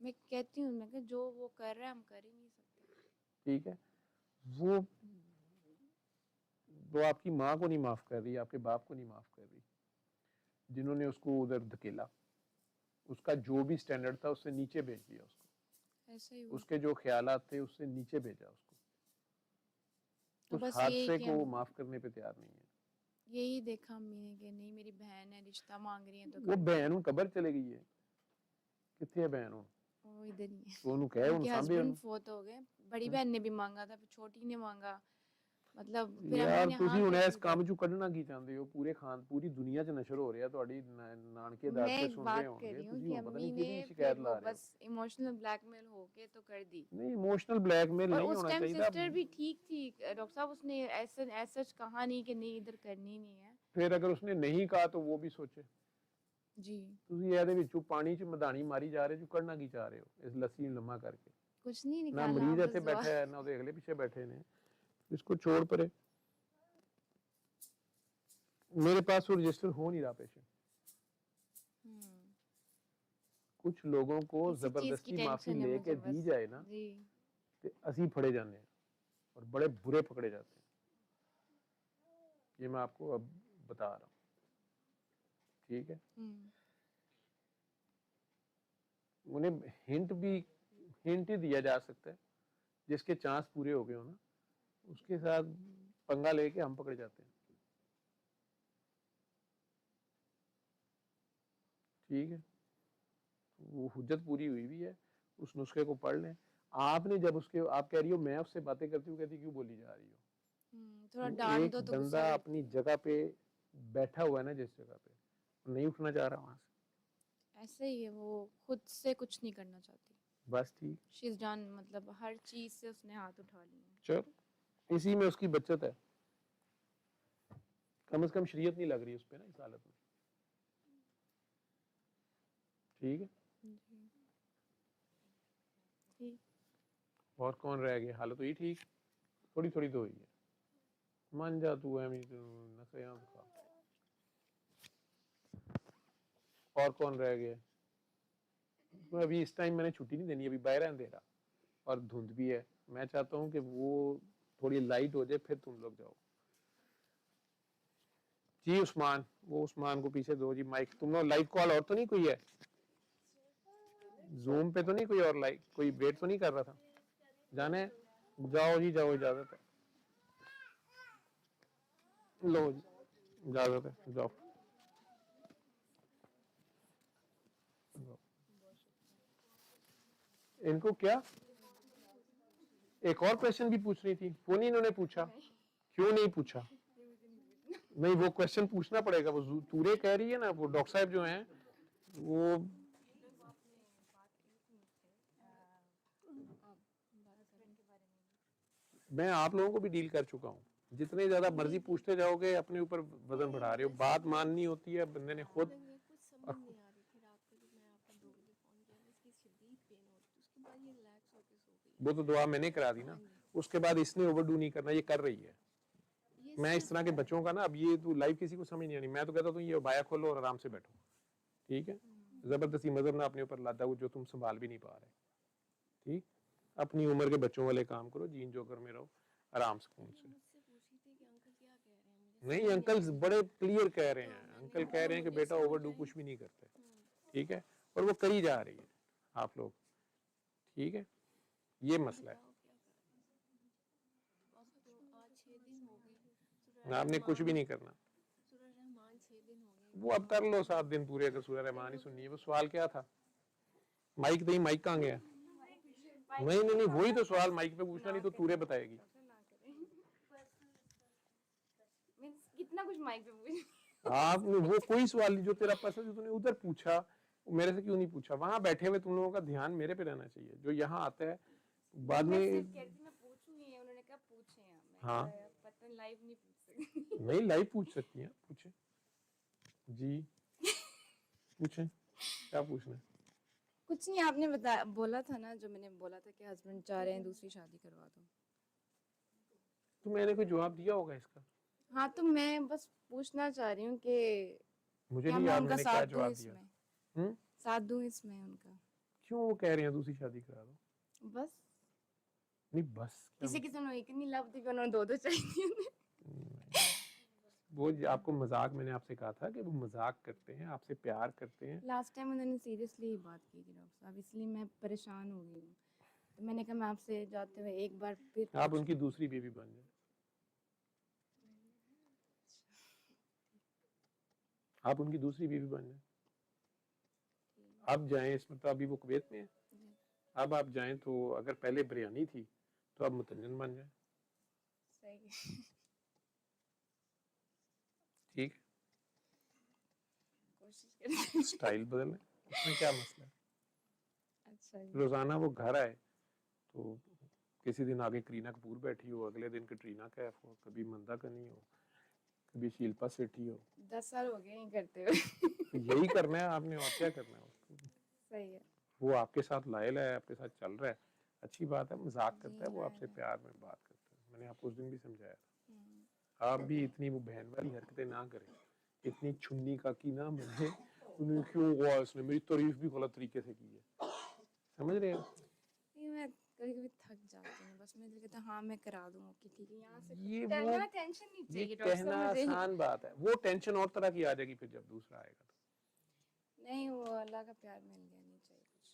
मैं कहती हूँ, मैं जो वो कर रहा है हम कर ही नहीं सकते। ठीक है, वो आपकी माँ को नहीं माफ कर रही, आपके बाप को नहीं माफ कर रही, जिन्होंने उसको उधर धकेला, उसका जो भी स्टैंडर्ड था उससे नीचे भेज दिया उसको, ऐसा ही हुआ। उसके जो ख्यालात थे उससे नीचे भेजा उसको, तो उस बस यही हादसे कि को वो हम माफ करने पे तैयार नहीं है। यही देखा अम्मी ने कि नहीं मेरी बहन है, रिश्ता मांग रही है तो वो कर बहन हूँ कबर चले गई है, कितने है बहन हूँ, वो इधर ही है। तो उन्होंने कहे उनके उन्होंने सांभे हस्बैंड उन्होंने। फोत हो गए, बड़ी बहन ने भी मांगा था, फिर छोटी ने मांगा, मतलब फिर अम्मी यार ने ਤੁਸੀਂ हाँ ਹੁਣ कर ਇਸ दी ਕੰਮ तब। ਚੋਂ ਕੱਢਣਾ ਕੀ ਚਾਹੁੰਦੇ ਹੋ, ਪੂਰੀ ਦੁਨੀਆ 'ਚ ਨਸ਼ਰ ਹੋ ਰਿਹਾ, ਤੁਹਾਡੀ ਨਾਨਕੇ मैं ਦਾਦਕੇ एक ਸੁਣ ਰਹੇ बात कर ਹੋਣਗੇ, रही हूँ ਤੁਸੀਂ कि ਹੁਣ ਪਤਾ अम्मी नहीं ने ਕਿਹਦੀ फिर ਸ਼ਿਕਾयਤ वो ਲਾ ਰਹੇ बस इमोशनल ब्लैकमेल होके तो कर दी। हो। नहीं इमोशनल ब्लैकमेल और नहीं उस होना टाइम चाहिए। सिस्टर भी ठीक थी डॉक्टर साहब, उसने ऐसा ऐसा कहा नहीं कि नहीं इधर करनी नहीं है। फिर अगर उसने नहीं कहा तो वो भी सोचे। जी ਤੁਸੀਂ ਇਹਦੇ ਵਿੱਚੋਂ ਪਾਣੀ 'ਚ ਮਧਾਣੀ ਮਾਰੀ ਜਾ ਰਹੇ ਹੋ, ਕੱਢਣਾ ਕੀ ਚਾਹ ਰਹੇ ਹੋ ਇਸ ਲੱਸੀ ਨੂੰ ਲੰਮਾ ਕਰਕੇ। कुछ नहीं ना निकाला, मरीज बस ਇੱਥੇ दुआ। बैठा है ना ਉਹਦੇ अगले पीछे बैठे ने, इसको छोड़ परे। मेरे पास वो रजिस्टर हो नहीं रहा पेशेंट, कुछ लोगों को इसी चीज की जबरदस्ती माफी टेंशन है लेके मुझे दी बस। जाए ना, जी तो असी फड़े जाने हैं और बड़े बुरे पकड़े जाते हैं, ये मैं आपको अब बता रहा हूँ। ठीक है, उन्हें हिंट ही दिया जा सकता है, जिसके चांस पूरे हो गए हो ना उसके साथ पंगा लेके हम पकड़े जाते हैं। ठीक है, वो हुज्जत पूरी हुई भी है, उस नुस्खे को पढ़ लें। आपने जब उसके, आप कह रही हो मैं उससे बातें करती हूँ, कहती क्यों बोली जा रही हो। थोड़ा डांट एक दो तो गुस्सा बंदा हो अपनी जाती जगह पे बैठा हुआ है ना, जिस जगह पे नहीं उठना चाह रहा वहां से, है। ऐसे ही है, वो खुद से कुछ नहीं करना चाहती। बस ठीक, शीज डन, मतलब हर चीज से उसने हाथ उठा लिए। चलो इसी में उसकी बचत है, कम से कम शरीयत नहीं लग रही उस पर ना इस हालत में। ठीक है, ठीक। और कौन रह गया, हालत हुई ठीक, थोड़ी थोड़ी तो हुई है, मान जा तू है नशे का। और कौन रह गया, तो अभी इस टाइम मैंने छुट्टी नहीं देनी, अभी बाहर है अंधेरा और धुंध भी है, मैं चाहता हूँ कि वो थोड़ी लाइट हो जाए फिर तुम लोग जाओ। जी उस्मान, वो उस्मान को पीछे दो जी माइक। तुम लोग लाइव कॉल और तो नहीं कोई है, जूम पे तो नहीं कोई और लाइव, कोई वेट तो नहीं कर रहा था, जाने जाओ जी जाओ, इजाजत है, लो जी इजाजत है, जाओ। इनको क्या एक और क्वेश्चन भी पूछनी थी, वो नहीं इन्होंने पूछा, क्यों नहीं पूछा। नहीं वो क्वेश्चन पूछना पड़ेगा, वो तूरे कह रही है ना, वो डॉक्टर साहब जो हैं वो मैं आप लोगों को भी डील कर चुका हूँ, जितने ज्यादा मर्जी पूछते जाओगे अपने ऊपर वजन बढ़ा रहे हो, बात माननी होती है बंदे ने खुद। वो तो दुआ मैंने करा दी ना, उसके बाद इसने ओवरडू नहीं करना, ये कर रही है। मैं इस तरह के बच्चों का ना, अब ये तो लाइव किसी को समझ नहीं आनी, मैं तो कहता हूँ ये बाया खोलो और आराम से बैठो। ठीक है, जबरदस्ती मजहब ना अपने ऊपर लादा जो तुम संभाल भी नहीं पा रहे। ठीक, अपनी उम्र के बच्चों वाले काम करो, जीन जोकर में रहो आराम सुकून से। नहीं अंकल बड़े क्लियर कह रहे हैं, अंकल कह रहे हैं कि बेटा ओवरडू कुछ भी नहीं करते। ठीक है, और वो करी जा रही है आप लोग। ठीक है, ये मसला है, आपने कुछ भी नहीं करना, वो अब कर लो 7 दिन पूरे, अगर सूरह रहमान ही सुननी है। वो सवाल क्या था, माइक नहीं, माइक कहाँ गया। नहीं नहीं नहीं वही तो सवाल माइक पे पूछना, नहीं तो तूरे बताएगी। कितना कुछ माइक पे पूछ। आपने वो कोई सवाल नहीं जो तेरा पसंद, तूने उधर पूछा, मेरे से क्यों नहीं पूछा। वहां बैठे हुए तुम लोगों का ध्यान मेरे पे रहना चाहिए, जो यहाँ आता है बाद में। मैं पूछूंगी, उन्होंने कहा पूछे हैं, हाँ पता लाइव नहीं पूछ सकती। नहीं लाइव पूछ सकती हैं, पूछे जी, पूछे क्या पूछना है। कुछ नहीं, आपने बता बोला था ना, जो मैंने बोला था कि हस्बैंड चाह रहे हैं दूसरी शादी करवा दो। तो मैंने कोई जवाब दिया होगा इसका। हाँ तो मैं बस पूछना चाह रही हूँ कि मुझे क्या नहीं मैं याद उनका मैंने क्या साथ दूँ जवाब इसमें, दिया। साथ दूँ इसमें उनका। क्यों वो कह रहे हैं दूसरी शादी करा दो? बस नहीं बस क्या किसी किसी ਨੂੰ ਇੱਕ ਨਹੀਂ ਲੱਭਦੀ ਕਿ ਉਹਨਾਂ ਨੂੰ ਦੋ ਦੋ ਚਾਹੀਦੀ ਹੁੰਦੀ नहीं, वो आपको मजाक, मैंने आपसे कहा था कि वो मजाक करते हैं, आपसे प्यार करते हैं। लास्ट टाइम उन्होंने सीरियसली बात की थी डॉक्टर साहब, इसलिए मैं परेशान हो गई हूँ। तो मैंने कहा मैं आपसे जाते हुए एक बार फिर आप उनकी दूसरी बीवी बन जाए, आप उनकी दूसरी बीवी बन जाए। अब जाएं, इस मतलब अभी वो कुवैत में है, अब आप जाएं तो अगर पहले बिरयानी थी तो अब मुतंजन बन जाए। सही ठीक, कोशिश करते स्टाइल बदल है, उसमें क्या मसला है? अच्छा जी। रोजाना वो घर आए तो किसी दिन आगे करीना कपूर बैठी हो, अगले दिन कटरीना कैफ हो, कभी मंदा कनी हो, कभी शिल्पा शेट्टी हो। 10 साल हो गए नहीं करते हुए। तो यही करना है आपने, और क्या करना है उसको? सही है वो आपके साथ लायल है, आपके साथ चल रहा है, अच्छी बात है। मजाक करता है वो, आपसे प्यार में बात करता है। मैंने आपको उस दिन भी समझाया था, आप भी इतनी वो बहन वाली हरकतें ना करें, इतनी छुन्नी का की ना बने। उन्हें क्यों हुआ, उसने मेरी तारीफ भी गलत तरीके से की है, समझ रहे हो? नहीं, मैं कभी कभी थक जाती हूँ, बस मैं दिल कहता हाँ मैं करा दूँ कि ठीक है यहाँ से ये कहना, वो टेंशन नहीं ये चाहिए डॉक्टर कहना साहब मुझे। आसान बात है, वो टेंशन और तरह की आ जाएगी फिर जब दूसरा आएगा तो। नहीं, वो अल्लाह का प्यार मिल गया, नहीं चाहिए कुछ,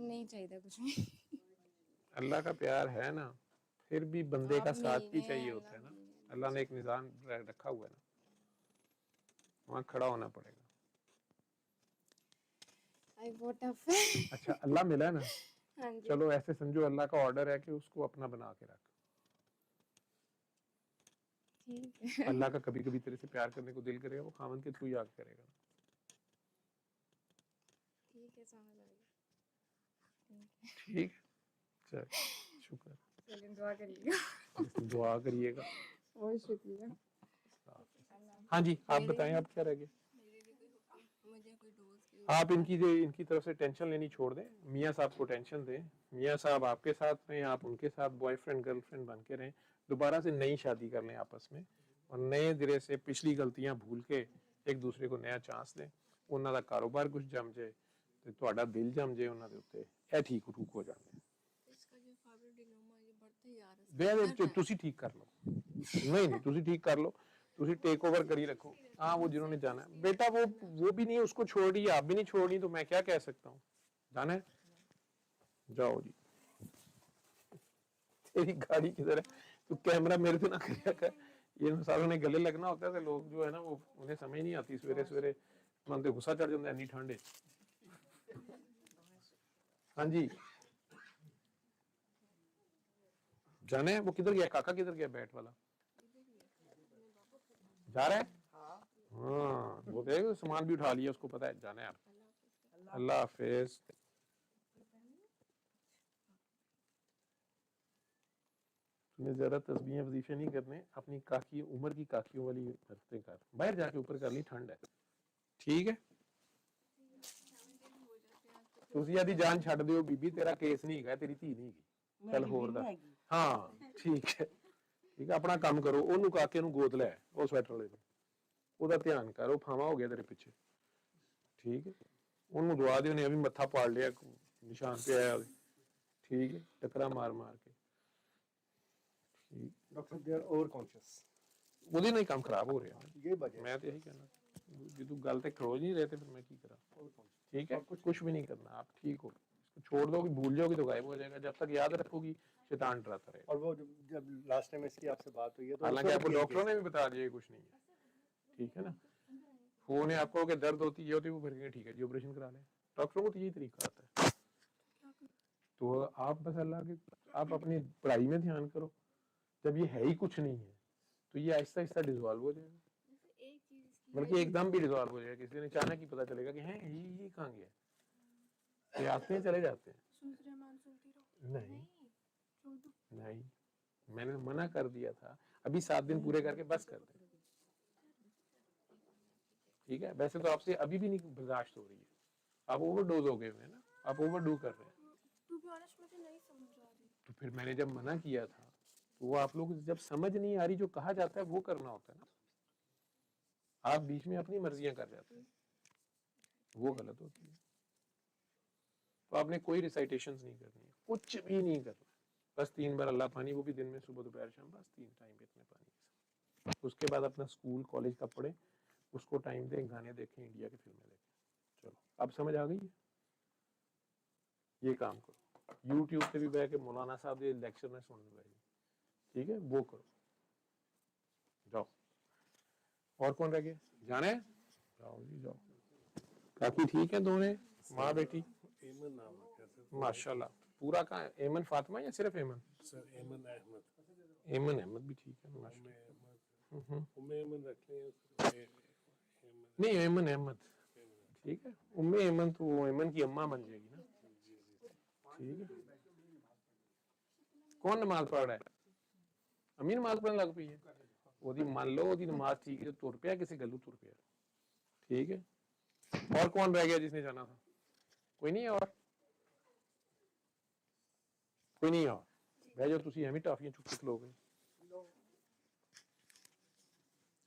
नहीं चाहिए कुछ भी। अल्लाह का प्यार है ना, फिर भी बंदे आप का साथ मिल भी गए, चाहिए अल्लाह होता है ना। मिल गया। अल्लाह ने एक निजाम रखा हुआ है ना, वहाँ खड़ा होना पड़ेगा। आई वो टफ है। अच्छा, अल्लाह मिला है ना, हाँ जी चलो ऐसे समझो अल्लाह का ऑर्डर है कि उसको अपना बना के रख। ठीक है। अल्लाह का कभी कभी तेरे से प्यार करने को दिल करेगा, वो खामन के थ्रू याद करेगा। ठीक है, समझ आ गई। ठीक, चल शुक्र, चलिए दुआ करिएगा। दुआ करिएगा। बहुत शुक्रिया। हाँ जी, आप बताएं, आप क्या रह गए? मुझे कोई डोज आप इनकी तरफ से टेंशन लेनी छोड़ दें, मियाँ साहब को टेंशन दें, मियाँ साहब आपके साथ रहें, आप उनके साथ बॉयफ्रेंड गर्लफ्रेंड बन के रहें, दोबारा से नई शादी कर लें आपस में, और नए दिरे से पिछली गलतियां भूल के एक दूसरे को नया चांस दें। ਉਹਨਾਂ ਦਾ ਕਾਰੋਬਾਰ ਕੁਝ ਜੰਮ ਜਾਏ ਤੇ ਤੁਹਾਡਾ ਦਿਲ ਜੰਮ ਜਾਏ ਉਹਨਾਂ ਦੇ ਉੱਤੇ, ਇਹ ਠੀਕ ਹੋ ਜਾਂਦੇ। इसका जो फाइबर डिनोमा ये बढ़ता ही आ रहा है। ਵੇ ਤੁਸੀਂ ठीक कर लो, नहीं ਤੁਸੀਂ ठीक कर लो, ਤੁਸੀਂ टेक ओवर करी रखो। हाँ, वो जिन्होंने जाना है बेटा, वो भी नहीं, उसको छोड़ रही है, आप भी नहीं छोड़ रही, तो मैं क्या कह सकता हूँ? जाना है, जाओ जी। तेरी गाड़ी किधर है? तू कैमरा मेरे पे ना करिया कर, ये सारों ने गले लगना होता है तो लोग जो है ना वो उन्हें समझ नहीं आती, सवेरे सवेरे मन ते गुस्सा चढ़ जाता है, इतनी ठंड है। हाँ जी, जाने वो किधर गया? काका किधर गया? बैट वाला जा रहा है? हाँ, वो देख सामान भी उठा लिया, उसको पता है जाना है यार। अल्लाह हाफिज। तुम्हें जरा तस्बीहें वजीफे नहीं करने, अपनी काकी उम्र की काकियों वाली हरकतें कर, बाहर जाके ऊपर कर ली, ठंड है। ठीक है, ਤੁਸੀਂ ਆਦੀ ਜਾਨ ਛੱਡ ਦਿਓ ਬੀਬੀ, ਤੇਰਾ ਕੇਸ ਨਹੀਂ ਹੈਗਾ, ਤੇਰੀ ਧੀ ਨਹੀਂ ਹੈਗੀ, ਚੱਲ ਹੋਰ ਦਾ। ਹਾਂ ਠੀਕ ਹੈ, ਠੀਕ ਹੈ, ਆਪਣਾ ਕੰਮ ਕਰੋ, ਉਹਨੂੰ ਕਾਕੇ ਨੂੰ ਗੋਦ ਲੈ, ਉਹ ਸਵੈਟਰ ਵਾਲੇ ਨੂੰ, ਉਹਦਾ ਧਿਆਨ ਕਰ, ਉਹ ਫਾਵਾ ਹੋ ਗਿਆ ਤੇਰੇ ਪਿੱਛੇ। ਠੀਕ ਹੈ, ਉਹਨੂੰ ਦਵਾ ਦਿਓ, ਨੇ ਅਭੀ ਮੱਥਾ ਪਾੜ ਲਿਆ, ਨਿਸ਼ਾਨ पे आया, ठीक है, टकरा मार मार के। Doctor they are over conscious, ਉਹਦੇ ਨਾਲ ਹੀ ਕੰਮ ਖਰਾਬ ਹੋ ਰਿਹਾ। ये वजह मैं तो यही कहना, ਜੇ ਤੂੰ ਗੱਲ ਤੇ ਖੜੋ नहीं रहते फिर मैं की करा? ठीक है, कुछ भी नहीं करना, आप ठीक हो, इसको छोड़ दोगे, भूल जाओगे तो गायब हो जाएगा, जब तक याद रखोगी शैतान डराता रहेगा। और वो जब लास्ट टाइम इसकी आपसे बात हुई है तो हालांकि आपको डॉक्टरों ने भी बता दिया कुछ नहीं है, ठीक है ना। फोन है आपको कि दर्द होती है, वो फिर ठीक है जी ऑपरेशन करा लें, डॉक्टरों को तो यही तरीका आता है। तो आप बस अल्लाह के, आप अपनी पढ़ाई में ध्यान करो, जब ये है ही कुछ नहीं है तो ये आहिस्ता आहिस्ता डिसॉल्व हो जाएगा, बल्कि एकदम भी डिसॉल्व हो जाएगा। किसी दिन अचानक ही पता चलेगा कि हैं ये कहाँ गया, ये आते हैं चले जाते हैं। नहीं नहीं, मैंने मना कर दिया था, अभी 7 दिन पूरे करके बस कर दें, ठीक है। वैसे तो आपसे अभी भी नहीं बर्दाश्त हो रही है, आप ओवरडोज हो गए हुए हैं ना, आप ओवरडू कर रहे हैं। तो फिर मैंने जब मना किया था तो वो आप लोग जब समझ नहीं आ रही, जो कहा जाता है वो करना होता है ना, आप बीच में अपनी मर्जियां कर जाते हैं, वो गलत होती है। तो आपने कोई रिसाइटेशंस नहीं करनी है, कुछ भी नहीं करना, बस 3 बार अल्लाह पानी, वो भी दिन में सुबह दोपहर शाम, बस 3 टाइम पे इतने पानी के साथ। उसके बाद अपना स्कूल कॉलेज का पढ़े, उसको टाइम दें, गाने देखें, इंडिया की फिल्में देखें। चलो अब समझ आ गई है? ये काम करो, यूट्यूब पे भी बैठ के मौलाना साहब के लेक्चर में सुनने बैठ, ठीक है, वो करो। जाओ, और कौन रह गया? जाना है? जाओ जी जाओ। काकी ठीक है दोनों माँ बेटी? एमन नाम है क्या सर? माशाल्लाह। पूरा कहाँ है? एमन फातिमा या सिर्फ एमन? सर एमन अहमद, एमन अहमद भी ठीक है माशाल्लाह। उम्मे अहमद रख लें या फिर नहीं एमन अहमद ठीक है। उम्मे एमन तो वो एमन की अम्मा बन जाएगी ना, ठीक है। कौन नमाज पढ़ रहा है? अम्मी नमाज पढ़ने लग पई है, ओदी मान लो ओदी नमाज ठीक है, तुर पिया किसी गलू तुर पिया, ठीक है। और कौन रह गया जिसने जाना था? कोई नहीं है और? कोई नहीं है और? बह जाओ, तुसी एवं टाफियां चुक चुक लोगे।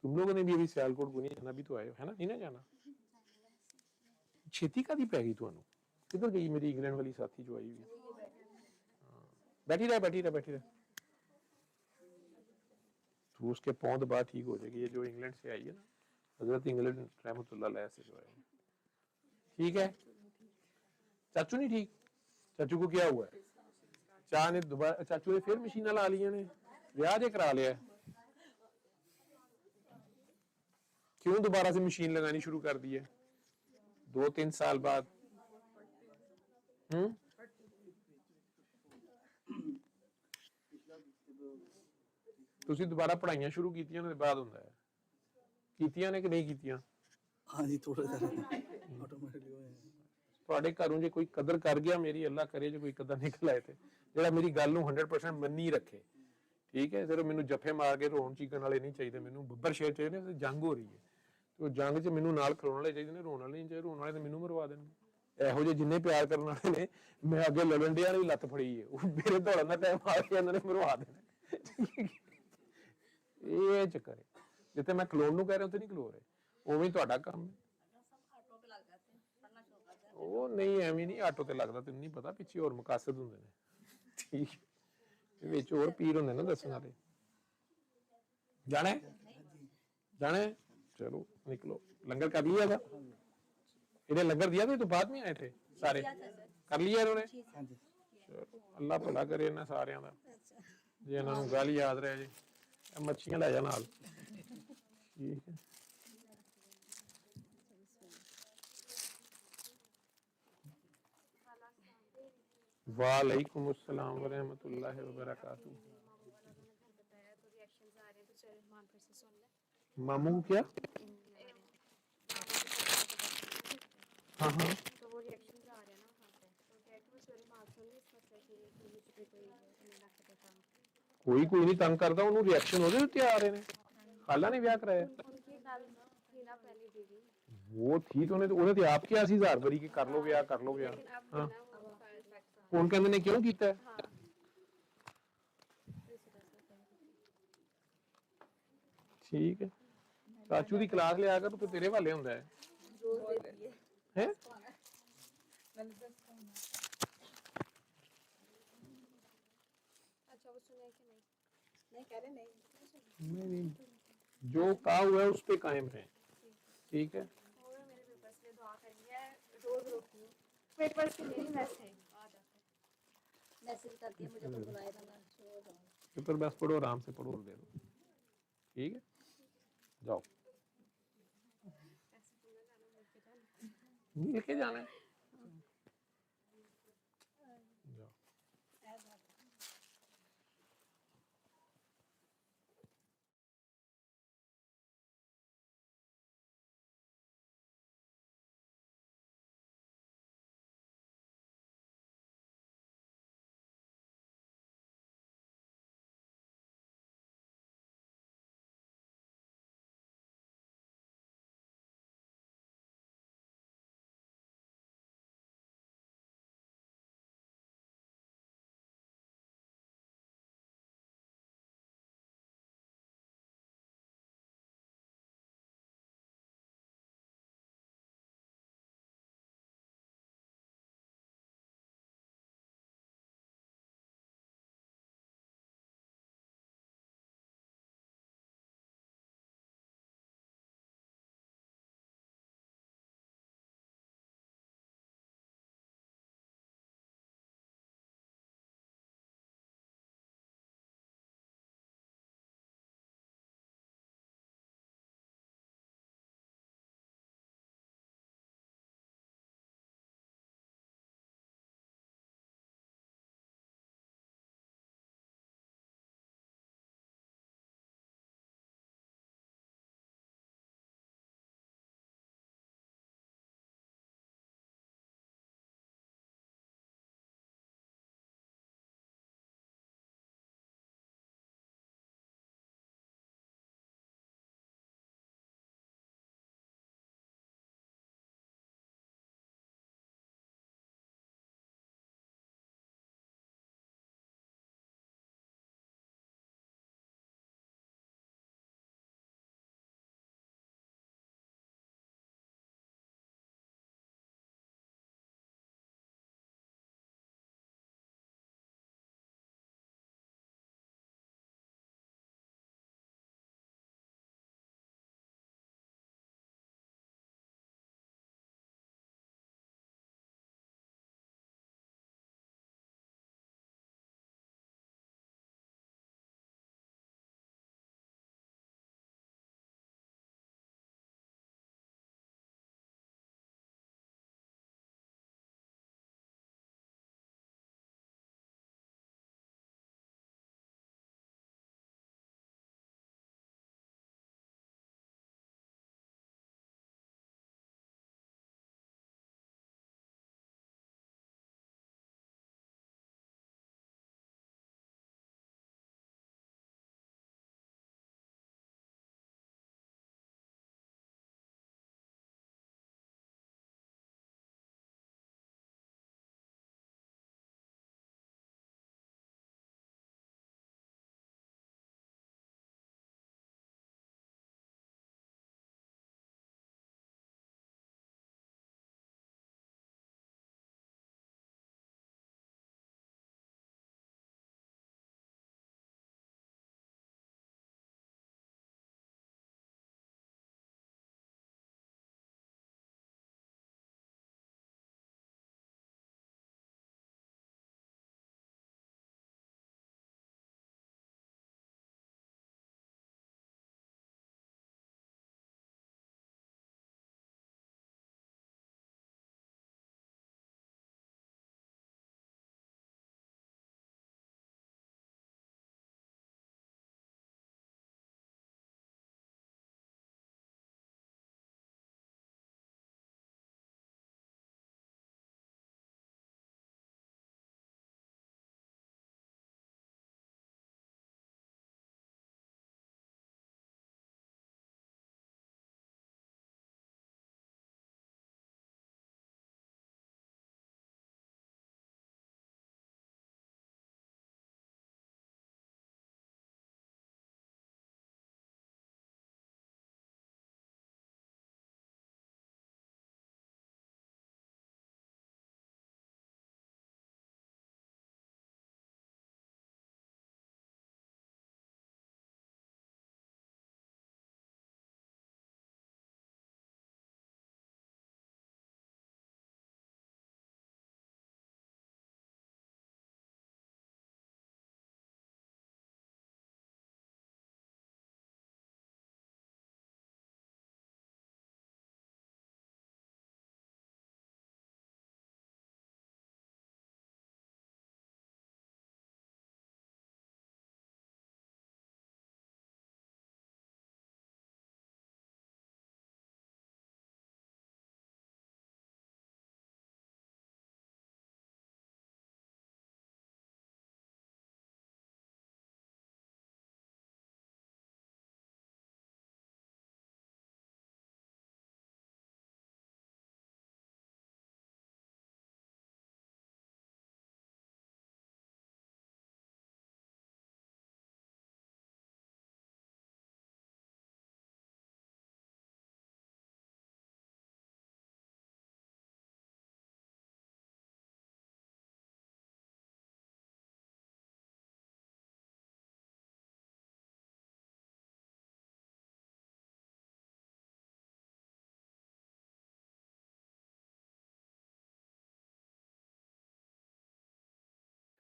तुम लोगों ने भी अभी सियालकोट को नहीं जाना, भी तो आए हो है ना, नहीं ना जाना? छेती का दी पै गई तुहानू? किधर गई मेरी इंग्लैंड वाली साथी जो आई हुई? बैठी रहे बैठी रहे बैठी रहे, तो उसके पौध बात ठीक हो जाएगी। ये जो इंग्लैंड से आई है ना, हजरत इंग्लैंड रहमतुल्लाह अलैह से जो है, ठीक है। चाचू नहीं ठीक? चाचू को क्या हुआ है? चाह ने दोबारा, चाचू ने फिर मशीन ला लिया ने, ब्याह जे करा लिया, क्यों दोबारा से मशीन लगानी शुरू कर दी है 2-3 साल बाद? ਤੁਸੀਂ ਦੁਬਾਰਾ ਪੜਾਈਆਂ ਸ਼ੁਰੂ ਕੀਤੀਆਂ ਨੇ ਬਾਅਦ ਹੁੰਦਾ ਹੈ, ਕੀਤੀਆਂ ਨੇ ਕਿ ਨਹੀਂ ਕੀਤੀਆਂ? ਹਾਂਜੀ ਥੋੜਾ ਜਿਹਾ ਆਟੋਮੈਟਿਕਲੀ ਹੋਇਆ। ਤੁਹਾਡੇ ਘਰੋਂ ਜੇ ਕੋਈ ਕਦਰ ਕਰ ਗਿਆ, ਮੇਰੀ ਅੱਲਾ ਕਰੇ ਜੇ ਕੋਈ ਕਦਰ ਨਿਕਲ ਆਏ ਤੇ ਜਿਹੜਾ ਮੇਰੀ ਗੱਲ ਨੂੰ 100% ਮੰਨੀ ਰੱਖੇ, ਠੀਕ ਹੈ। ਸਿਰਫ ਮੈਨੂੰ ਜੱਫੇ ਮਾਰ ਕੇ ਰੋਣ ਚੀਕਣ ਵਾਲੇ ਨਹੀਂ ਚਾਹੀਦੇ, ਮੈਨੂੰ ਬੱਬਰ ਸ਼ੇਰ ਚਾਹੀਦੇ ਨੇ। ਜੰਗ ਹੋ ਰਹੀ ਹੈ ਤੇ ਉਹ ਜੰਗ 'ਚ ਮੈਨੂੰ ਨਾਲ ਖਲੋਣ ਵਾਲੇ ਚਾਹੀਦੇ ਨੇ, ਰੋਣ ਵਾਲੇ ਨਹੀਂ ਚਾਹੀਦੇ। ਰੋਣ ਵਾਲੇ ਤੇ ਮੈਨੂੰ ਮਰਵਾ ਦੇਣਗੇ। ਇਹੋ ਜਿਹੇ ਜਿੰਨੇ ਪਿਆਰ ਕਰਨ ਵਾਲੇ ਨੇ, ਮੈਂ ਅੱਗੇ ਲੜਨ ਡਿਆਂ ਦੀ ਲੱਤ ਫੜੀ ਹੈ, ਉਹ ਮੇਰੇ ਦੌੜਨ ਦਾ ਟਾਈਮ ਆ ਗਿਆ, ਇਹਨਾਂ ਨੇ ਮਰਵਾ ਦੇਣਾ। ਇਹ ਚੱਕਰ ਹੈ, ਜਿੱਥੇ ਮੈਂ ਖਲੋਣ ਨੂੰ ਕਹਿ ਰਿਹਾ ਉੱਥੇ ਨਹੀਂ ਖਲੋ ਰਹੇ, ਉਵੇਂ ਹੀ ਤੁਹਾਡਾ ਕੰਮ ਹੈ। ਉਹ ਨਹੀਂ ਐਵੇਂ ਨਹੀਂ ਆਟੋ ਤੇ ਲੱਗਦਾ, ਤੈਨੂੰ ਨਹੀਂ ਪਤਾ, ਪਿੱਛੇ ਹੋਰ ਮਕਾਸਦ ਹੁੰਦੇ ਨੇ, ਠੀਕ ਹੈ, ਵਿੱਚ ਹੋਰ ਪੀਰ ਹੁੰਦੇ ਨੇ ਦੱਸਣ ਵਾਲੇ। ਜਾਣਾ ਹੈ? जाना है? चलो निकलो। लंगर कर लिया था? इन्हें लंगर दिया था? तो बाद में आए थे सारे? कर लिया इन्होंने? चलो अल्लाह भला करे इन्हां सारियां दा, जे इन्हां नूं गल याद रह जे। मच्छियां लै जा नाल, ठीक है। वालेकुम अस्सलाम व रहमतुल्लाहि व बरकातहू। मामू को क्या? हाँ हाँ, तो वो रिएक्शंस आ रहे हैं ना वहाँ पे, तो क्या है कि वो सॉरी मार्क्स होंगे इस मसले के लिए कि मुझ पे कोई कमेंट आ सकता था। कोई नहीं तंग करता, उन्होंने रिएक्शन हो जाए तो आ रहे ने। खाला ने ब्याह कराया? उनकी गल थी ना पहली दीदी, वो थी तो उन्हें तो आप क्या सी 1000 बरी की कर लो ब्याह कर लो ब्याह। लेकिन अब हाँ, ना वो साइड इफेक्ट्स आ उन कहंदे ने क्यों कीता है? हाँ इस वजह से ठीक है, चाचू दी क्लास ले आकर तो तेरे वाले हुंदा है हैं? अच्छा वो सुने कि नहीं? नहीं कह रहे नहीं नहीं, जो कहा हुआ है उस पे कायम है, ठीक है। और मेरे पेपर्स में दुआ करिए, रोज रोती हूँ पेपर्स के लिए मैसेज आ जाते हैं। मैसेज करती है मुझे तो बुलाएगा ना सो जाओ। पेपर बस पढ़ो, आराम से पढ़ो और दे दो, ठीक है। जाओ, लेके जाना है।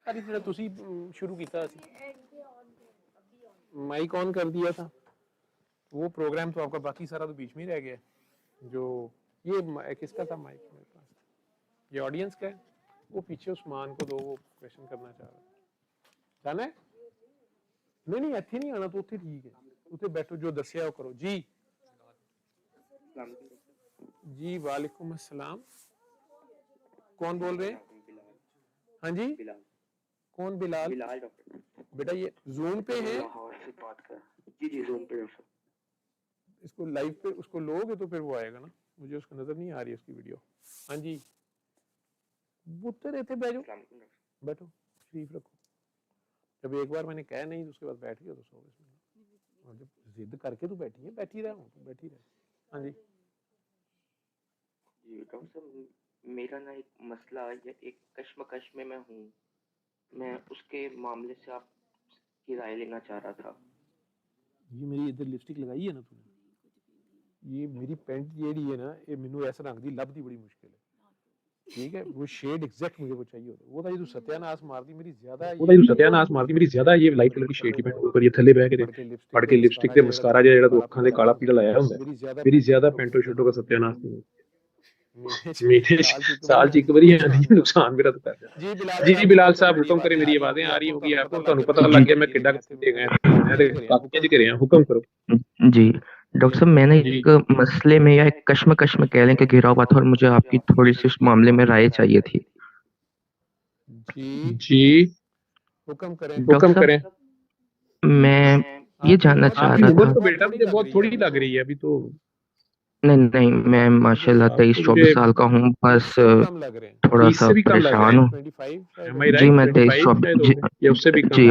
अरे ਜਿਹੜਾ ਤੁਸੀਂ शुरू किया माइक ऑन कर दिया था वो प्रोग्राम तो आपका बाकी सारा तो बीच में ही रह गया है। जो ये किसका था माइक मेरे पास, ये ऑडियंस का है, वो पीछे उस्मान को दो, वो क्वेश्चन करना चाह रहा है। जाना है? नहीं नहीं ਇੱਥੇ नहीं आना, तो ਉੱਥੇ ठीक है, ਉੱਥੇ बैठो, जो दसिया वो करो जी। जी वालेकुम अस्सलाम, कौन बोल रहे हैं? हाँ जी, कौन? बिलाल? बिलाल डॉक्टर। बेटा ये जूम पे है, लाहौर से बात कर। जी जी जूम पे डॉक्टर। इसको लाइव पे उसको लोगे तो फिर वो आएगा ना, मुझे उसको नजर नहीं आ रही उसकी वीडियो। हाँ जी, बुत्ते रहते, बैठो बैठो, शरीफ रखो। जब एक बार मैंने कहा नहीं तो उसके बाद बैठ गया तो सो गए। और जब जिद करके तो बैठी है, बैठी रहो तो बैठी रहे। हाँ जी जी डॉक्टर साहब, मेरा ना एक मसला या एक कश्मकश में मैं हूँ, मैं उसके मामले से आपकी राय लेना चाह रहा था। ये मेरी इधर लिपस्टिक लगाई है ना तूने, ये मेरी पेंट जेडी है ना, ये मैनू ऐसा रंग दी लभदी बड़ी मुश्किल है, ठीक है? वो शेड एग्जैक्ट मुझे वो चाहिए होता। वो था तू सत्यानाश मारती मेरी ज्यादा, वो ਤਾਂ ਇਹਨੂੰ ਸਤਿਆਨਾਸ਼ ਮਾਰਦੀ ਮੇਰੀ ਜ਼ਿਆਦਾ। ਇਹ ਲਾਈਟ ਕਲਰ ਦੀ ਸ਼ੇਡ ਦੀ ਪੈਂਟ ਉੱਪਰ ਇਹ ਥੱਲੇ ਬਹਿ ਕੇ ਤੇ ਫੜ ਕੇ ਲਿਪਸਟਿਕ ਤੇ ਮਸਕਾਰਾ ਜਿਹੜਾ ਤੂੰ ਅੱਖਾਂ ਦੇ ਕਾਲਾ ਪੀਲਾ ਲਾਇਆ ਹੁੰਦਾ, ਮੇਰੀ ਜ਼ਿਆਦਾ ਪੈਂਟੋ ਸ਼ੇਡੋ ਦਾ ਸਤਿਆਨਾਸ਼ ਨਹੀਂ। मेरे साल च एक बारी आंदी है, नुकसान मेरा तो कर दिया। जी जी बिलाल साहब हुक्म करें, मेरी आवाजें आ रही होंगी आपको, ਤੁਹਾਨੂੰ पता लग गया मैं किड्डा किथे गया, मैं ते काफी करे हैं। हुक्म करो जी डॉक्टर साहब, मैंने एक मसले में या एक कश्मकश में कह लें कि घिरा हुआ था और मुझे आपकी थोड़ी सी उस मामले में राय चाहिए थी। जी जी हुक्म करें, हुक्म करें। मैं ये जानना चाह आपकी रहा उम्र था। तो बेटा मुझे बहुत थोड़ी लग रही है अभी तो। नहीं नहीं, मैं माशाल्लाह 23-24 साल का हूँ, बस कम लग रहे हैं। थोड़ा 20 सा से भी कम लग रहे परेशान हूँ। 25 Am I जी right? मैं 25 शायद 23-24 हो गए या उससे भी कम। जी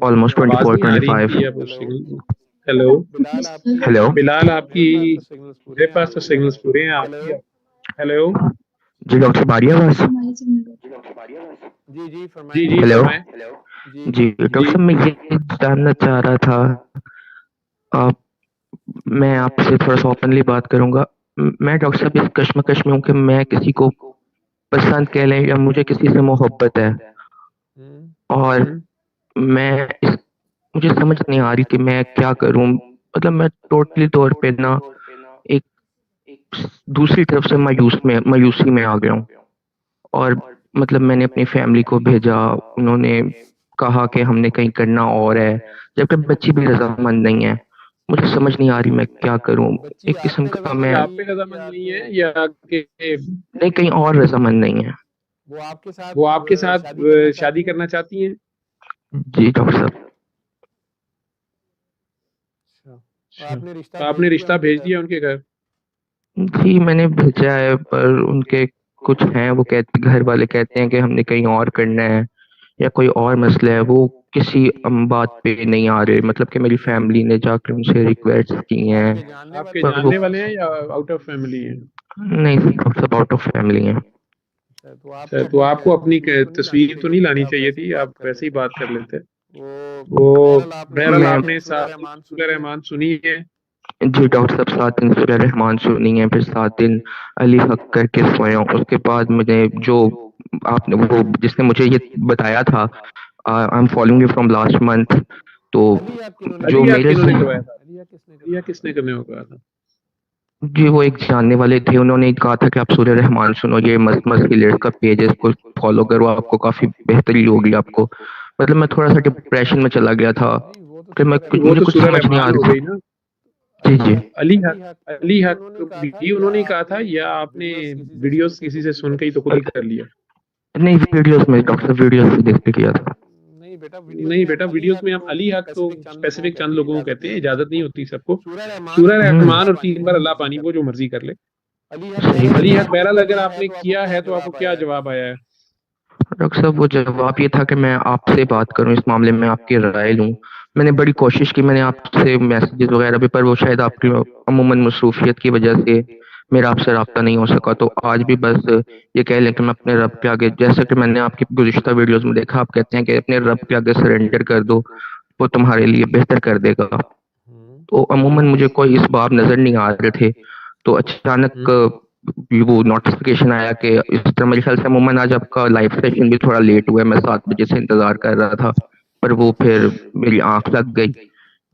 ऑलमोस्ट आवाज 24 नहीं आ रही थी 25। अब उस सिग्नल। हेलो बिलाल आपकी, हेलो बिलाल आपकी, सिग्नल्स मेरे पास तो सिग्नल्स पूरे हैं आपकी। हेलो जी डॉक्टर साहब, आ रही है आवाज? जी जी जी फरमाएं। जी हेलो। फरमाएं। जी डॉक्टर साहब, मैं ये जानना चाह रहा था, आप मैं आपसे थोड़ा सा ओपनली बात करूंगा। मैं डॉक्टर साहब इस कश्मकश में हूँ कि मैं किसी को पसंद कह लें या मुझे किसी से मोहब्बत है, और मैं इस मुझे समझ नहीं आ रही कि मैं क्या करूं। मतलब मैं टोटली तौर पे ना एक दूसरी तरफ से मायूसी में आ गया हूँ। और मतलब मैंने अपनी फैमिली को भेजा, उन्होंने कहा कि हमने कहीं करना और है, जबकि बच्ची भी रजामंद नहीं है। मुझे समझ नहीं आ रही मैं क्या करूं। एक किस्म का मैं आप पे रजामंद नहीं है या कि नहीं, कहीं और रजामंद नहीं है। वो आपके साथ शादी करना चाहती हैं? जी डॉक्टर साहब। तो आपने रिश्ता भेज दिया उनके घर? जी मैंने भेजा है, पर उनके कुछ हैं, वो कहते, घर वाले कहते हैं कि हमने कहीं और करना है या कोई और मसला है। वो किसी बात पे नहीं आ रहे। मतलब कि मेरी फैमिली ने जाकर उनसे रिक्वेस्ट की हैं। आपके पर जानने वाले हैं या आउट ऑफ फैमिली हैं? नहीं डॉक्टर साहब, आउट ऑफ फैमिली हैं। तो आपको अपनी तस्वीर तो नहीं लानी चाहिए थी, आप वैसे ही बात कर लेते। वो बहरहाल आपने सूरह रहमान सुनी है? जी डॉक्टर साहब, 7 दिन सूरह रहमान सुनी है, फिर 7 दिन अली हक करके सोया हूँ। उसके बाद मुझे जो आपने वो जिसने मुझे ये बताया था, I am following you from last month, तो जो मेरे से किसने करने को कहा था? जी वो एक जानने वाले थे, उन्होंने कहा था कि आप सूरह रहमान सुनो, ये मस्त हिलेट्स का पेज है, इसको फॉलो करो, आपको काफी बेहतरी होगी आपको। मतलब मैं थोड़ा सा डिप्रेशन में चला गया था कि मुझे कुछ समझ नहीं आ रही थी। जी जी अली हक भी उन्होंने कहा था या आपने वीडियोस किसी से सुन के ही तो खुद ही कर लिया? नहीं, वीडियोस में डॉक्टर साहब, वीडियोस से देख के किया था। नहीं बेटा, वीडियोस में हम अली हक तो स्पेसिफिक चंद लोगों को कहते हैं, इजाजत नहीं होती सबको। सूरह रहमान और 3 बार अल्लाह पानी, वो जो मर्जी कर ले। अली हक बहरहाल अगर आपने किया है तो आपको क्या जवाब आया है? डॉक्टर साहब, वो जवाब ये था कि मैं आपसे बात करूं इस मामले में, आपकी राय लूं। मैंने बड़ी कोशिश की, मैंने आपसे मैसेजेस वगैरह भी, पर वो शायद आपकी अमूमन मसरूफियत की वजह से मेरा आपसे रब्ता नहीं हो सका। तो आज भी बस ये कह लें कि मैं अपने रब के आगे, जैसे कि मैंने आपकी गुज़िश्ता वीडियोस में देखा, आप कहते हैं कि अपने रब के आगे सरेंडर कर दो, वो तुम्हारे लिए बेहतर कर देगा। तो अमूमन मुझे कोई इस बाब नजर नहीं आ रहे थे, तो अचानक वो नोटिफिकेशन आया कि इस तरह, मेरे ख्याल से अमूमन आज आपका लाइव सेशन भी थोड़ा लेट हुआ है, मैं 7 बजे से इंतजार कर रहा था, पर वो फिर मेरी आंख लग गई,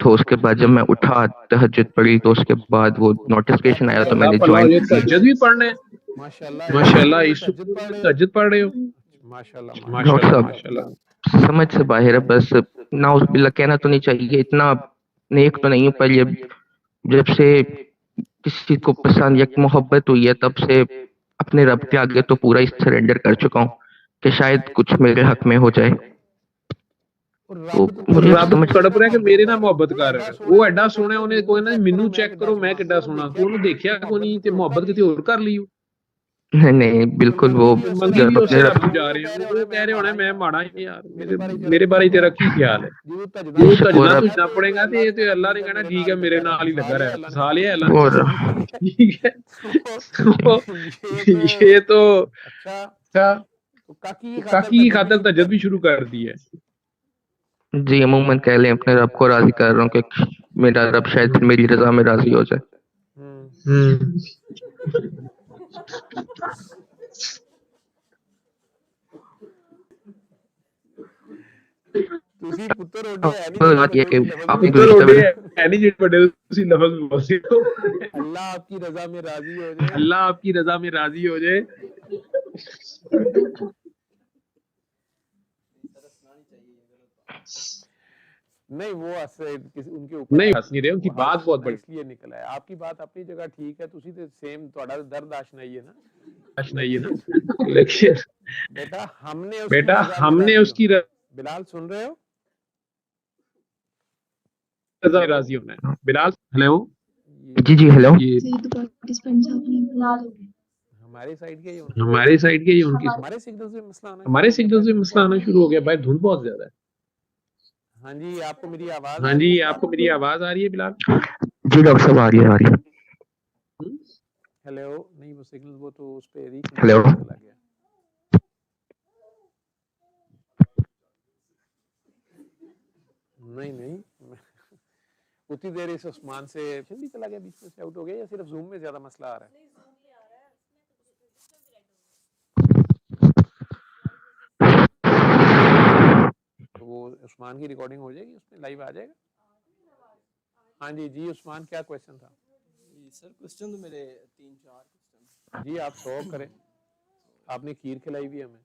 तो उसके बाद जब मैं उठा तहज्जुद पढ़ी, तो उसके बाद वो नोटिफिकेशन आया तो अल्लाह मैंने भला हो ज्वाइन जाए, किया। तहज्जुद भी पढ़ने माशाल्लाह माशाल्लाह, इस इस तहज्जुद पढ़ रहे हो तहज्जुद पढ़ रहे हो माशाल्लाह डॉक्टर माशाल्लाह साहब माशाल्लाह। समझ से बाहर है, बस नाउज़ुबिल्लाह कहना तो नहीं चाहिए, इतना नेक तो नहीं हूँ, पर ये जब से किसी चीज को पसंद या मोहब्बत हुई है, तब से अपने रब के आगे तो पूरा ही सरेंडर कर चुका हूँ कि शायद कुछ मेरे हक में हो जाए। और तो रब तो मुझे ਰੱਬ समझ ਤੜਪ ਰਿਹਾ ਕਿ ਮੇਰੇ ਨਾਲ ਮੁਹੱਬਤ ਕਰ ਐਡਾ ਉਹ ਐਡਾ ਸੋਹਣਾ, ਉਹਨੇ ਕੋਈ ਨਾ ਮੈਨੂੰ ਚੈੱਕ ਕਰੋ ਮੈਂ ਕਿੱਡਾ ਸੋਹਣਾ, ਤੂੰ ਉਹਨੂੰ ਦੇਖਿਆ ਕੋਈ ਨਹੀਂ ਤੇ ਮੁਹੱਬਤ ਕਿਤੇ ਹੋਰ ਕਰ ਲਈ नहीं नहीं बिल्कुल, वो ਮੰਗੀ ਵੀ जब ਉਸੇ अपने ਰੱਬ रब ਨੂੰ ਜਾ ਰਹੇ ਹੋ, ਉਹ ਕਹਿ ਰਹੇ ਹੋਣਾ ਮੈਂ ਮਾੜਾ ਹੀ ਯਾਰ, ਮੇਰੇ ਬਾਰੇ ਤੇਰਾ ਕੀ ਖਿਆਲ ਹੈ, ਜਿਉਂ ਜੇ ਭਜਦਾ ਉਹ वो ਭਜਨਾ रब ਭੁਜਣਾ ਪੜੇਗਾ ਤੇ ਅੱਲਾ ਨੇ ਕਹਿਣਾ ਠੀਕ ਹੈ ਮੇਰੇ ਨਾਲ ਹੀ ਲੱਗਾ ਰਹਿ, ਫਸਾ ਲਿਆ ਅੱਲਾ वो ਨੇ, ਠੀਕ है ये ये तो अच्छा अच्छा तो काकी की काकी की खातर तजद भी शुरू कर दी है। जी अमूमन कह लें अपने रब को राजी कर रहा हूँ कि मेरा रब शायद फिर मेरी रजा में राजी हो जाए। ਤੁਸੀਂ ਪੁੱਤਰ ਉੱਡੇ ਹੈ वो बात ये कि आपने पुत्र गुज़िश्ता ओडे में है नहीं जिन बड़े उसी लफ्ज बोलते हो, अल्लाह आपकी रजा में राजी हो जाए अल्लाह आपकी रजा में राजी हो जाए। नहीं वो ऐसे उनके ऊपर नहीं हंस नहीं रहे, उनकी बात बहुत बड़ी इसलिए निकला है। आपकी बात अपनी जगह ठीक है, ਤੁਸੀਂ ਤੇ सेम ਤੁਹਾਡਾ दर्द आशना ही है ना नहीं है ना, लेकिन बेटा हमने उसकी बेटा रजा में हमने राजी उसकी बिलाल सुन रहे हो रजा में राजी होना है। बिलाल हेलो जी जी हेलो ये हमारे साइड के ही उनके हमारे साइड के ही उनकी हमारे सिग्नल से मसला आना हमारे सिग्नल से मसला आना शुरू हो गया भाई, धुंध बहुत ज्यादा है। हाँ जी आपको मेरी आवाज हाँ जी आपको मेरी आवाज आ रही है बिलाल? जी डॉक्टर साहब आ रही है, आ रही है। हेलो नहीं वो सिग्नल वो तो उस पे रीच हेलो चला गया। नहीं नहीं उतनी देर इस उस्मान से भी चला गया, बीच में से आउट हो गया, या सिर्फ जूम में ज्यादा मसला आ रहा है? तो वो उस्मान की रिकॉर्डिंग हो जाएगी, उसमें लाइव आ जाएगा। हाँ जी जी उस्मान क्या क्वेश्चन था? सर क्वेश्चन तो मेरे 3-4 क्वेश्चन। जी आप 100 करें, आपने खीर खिलाई भी हमें।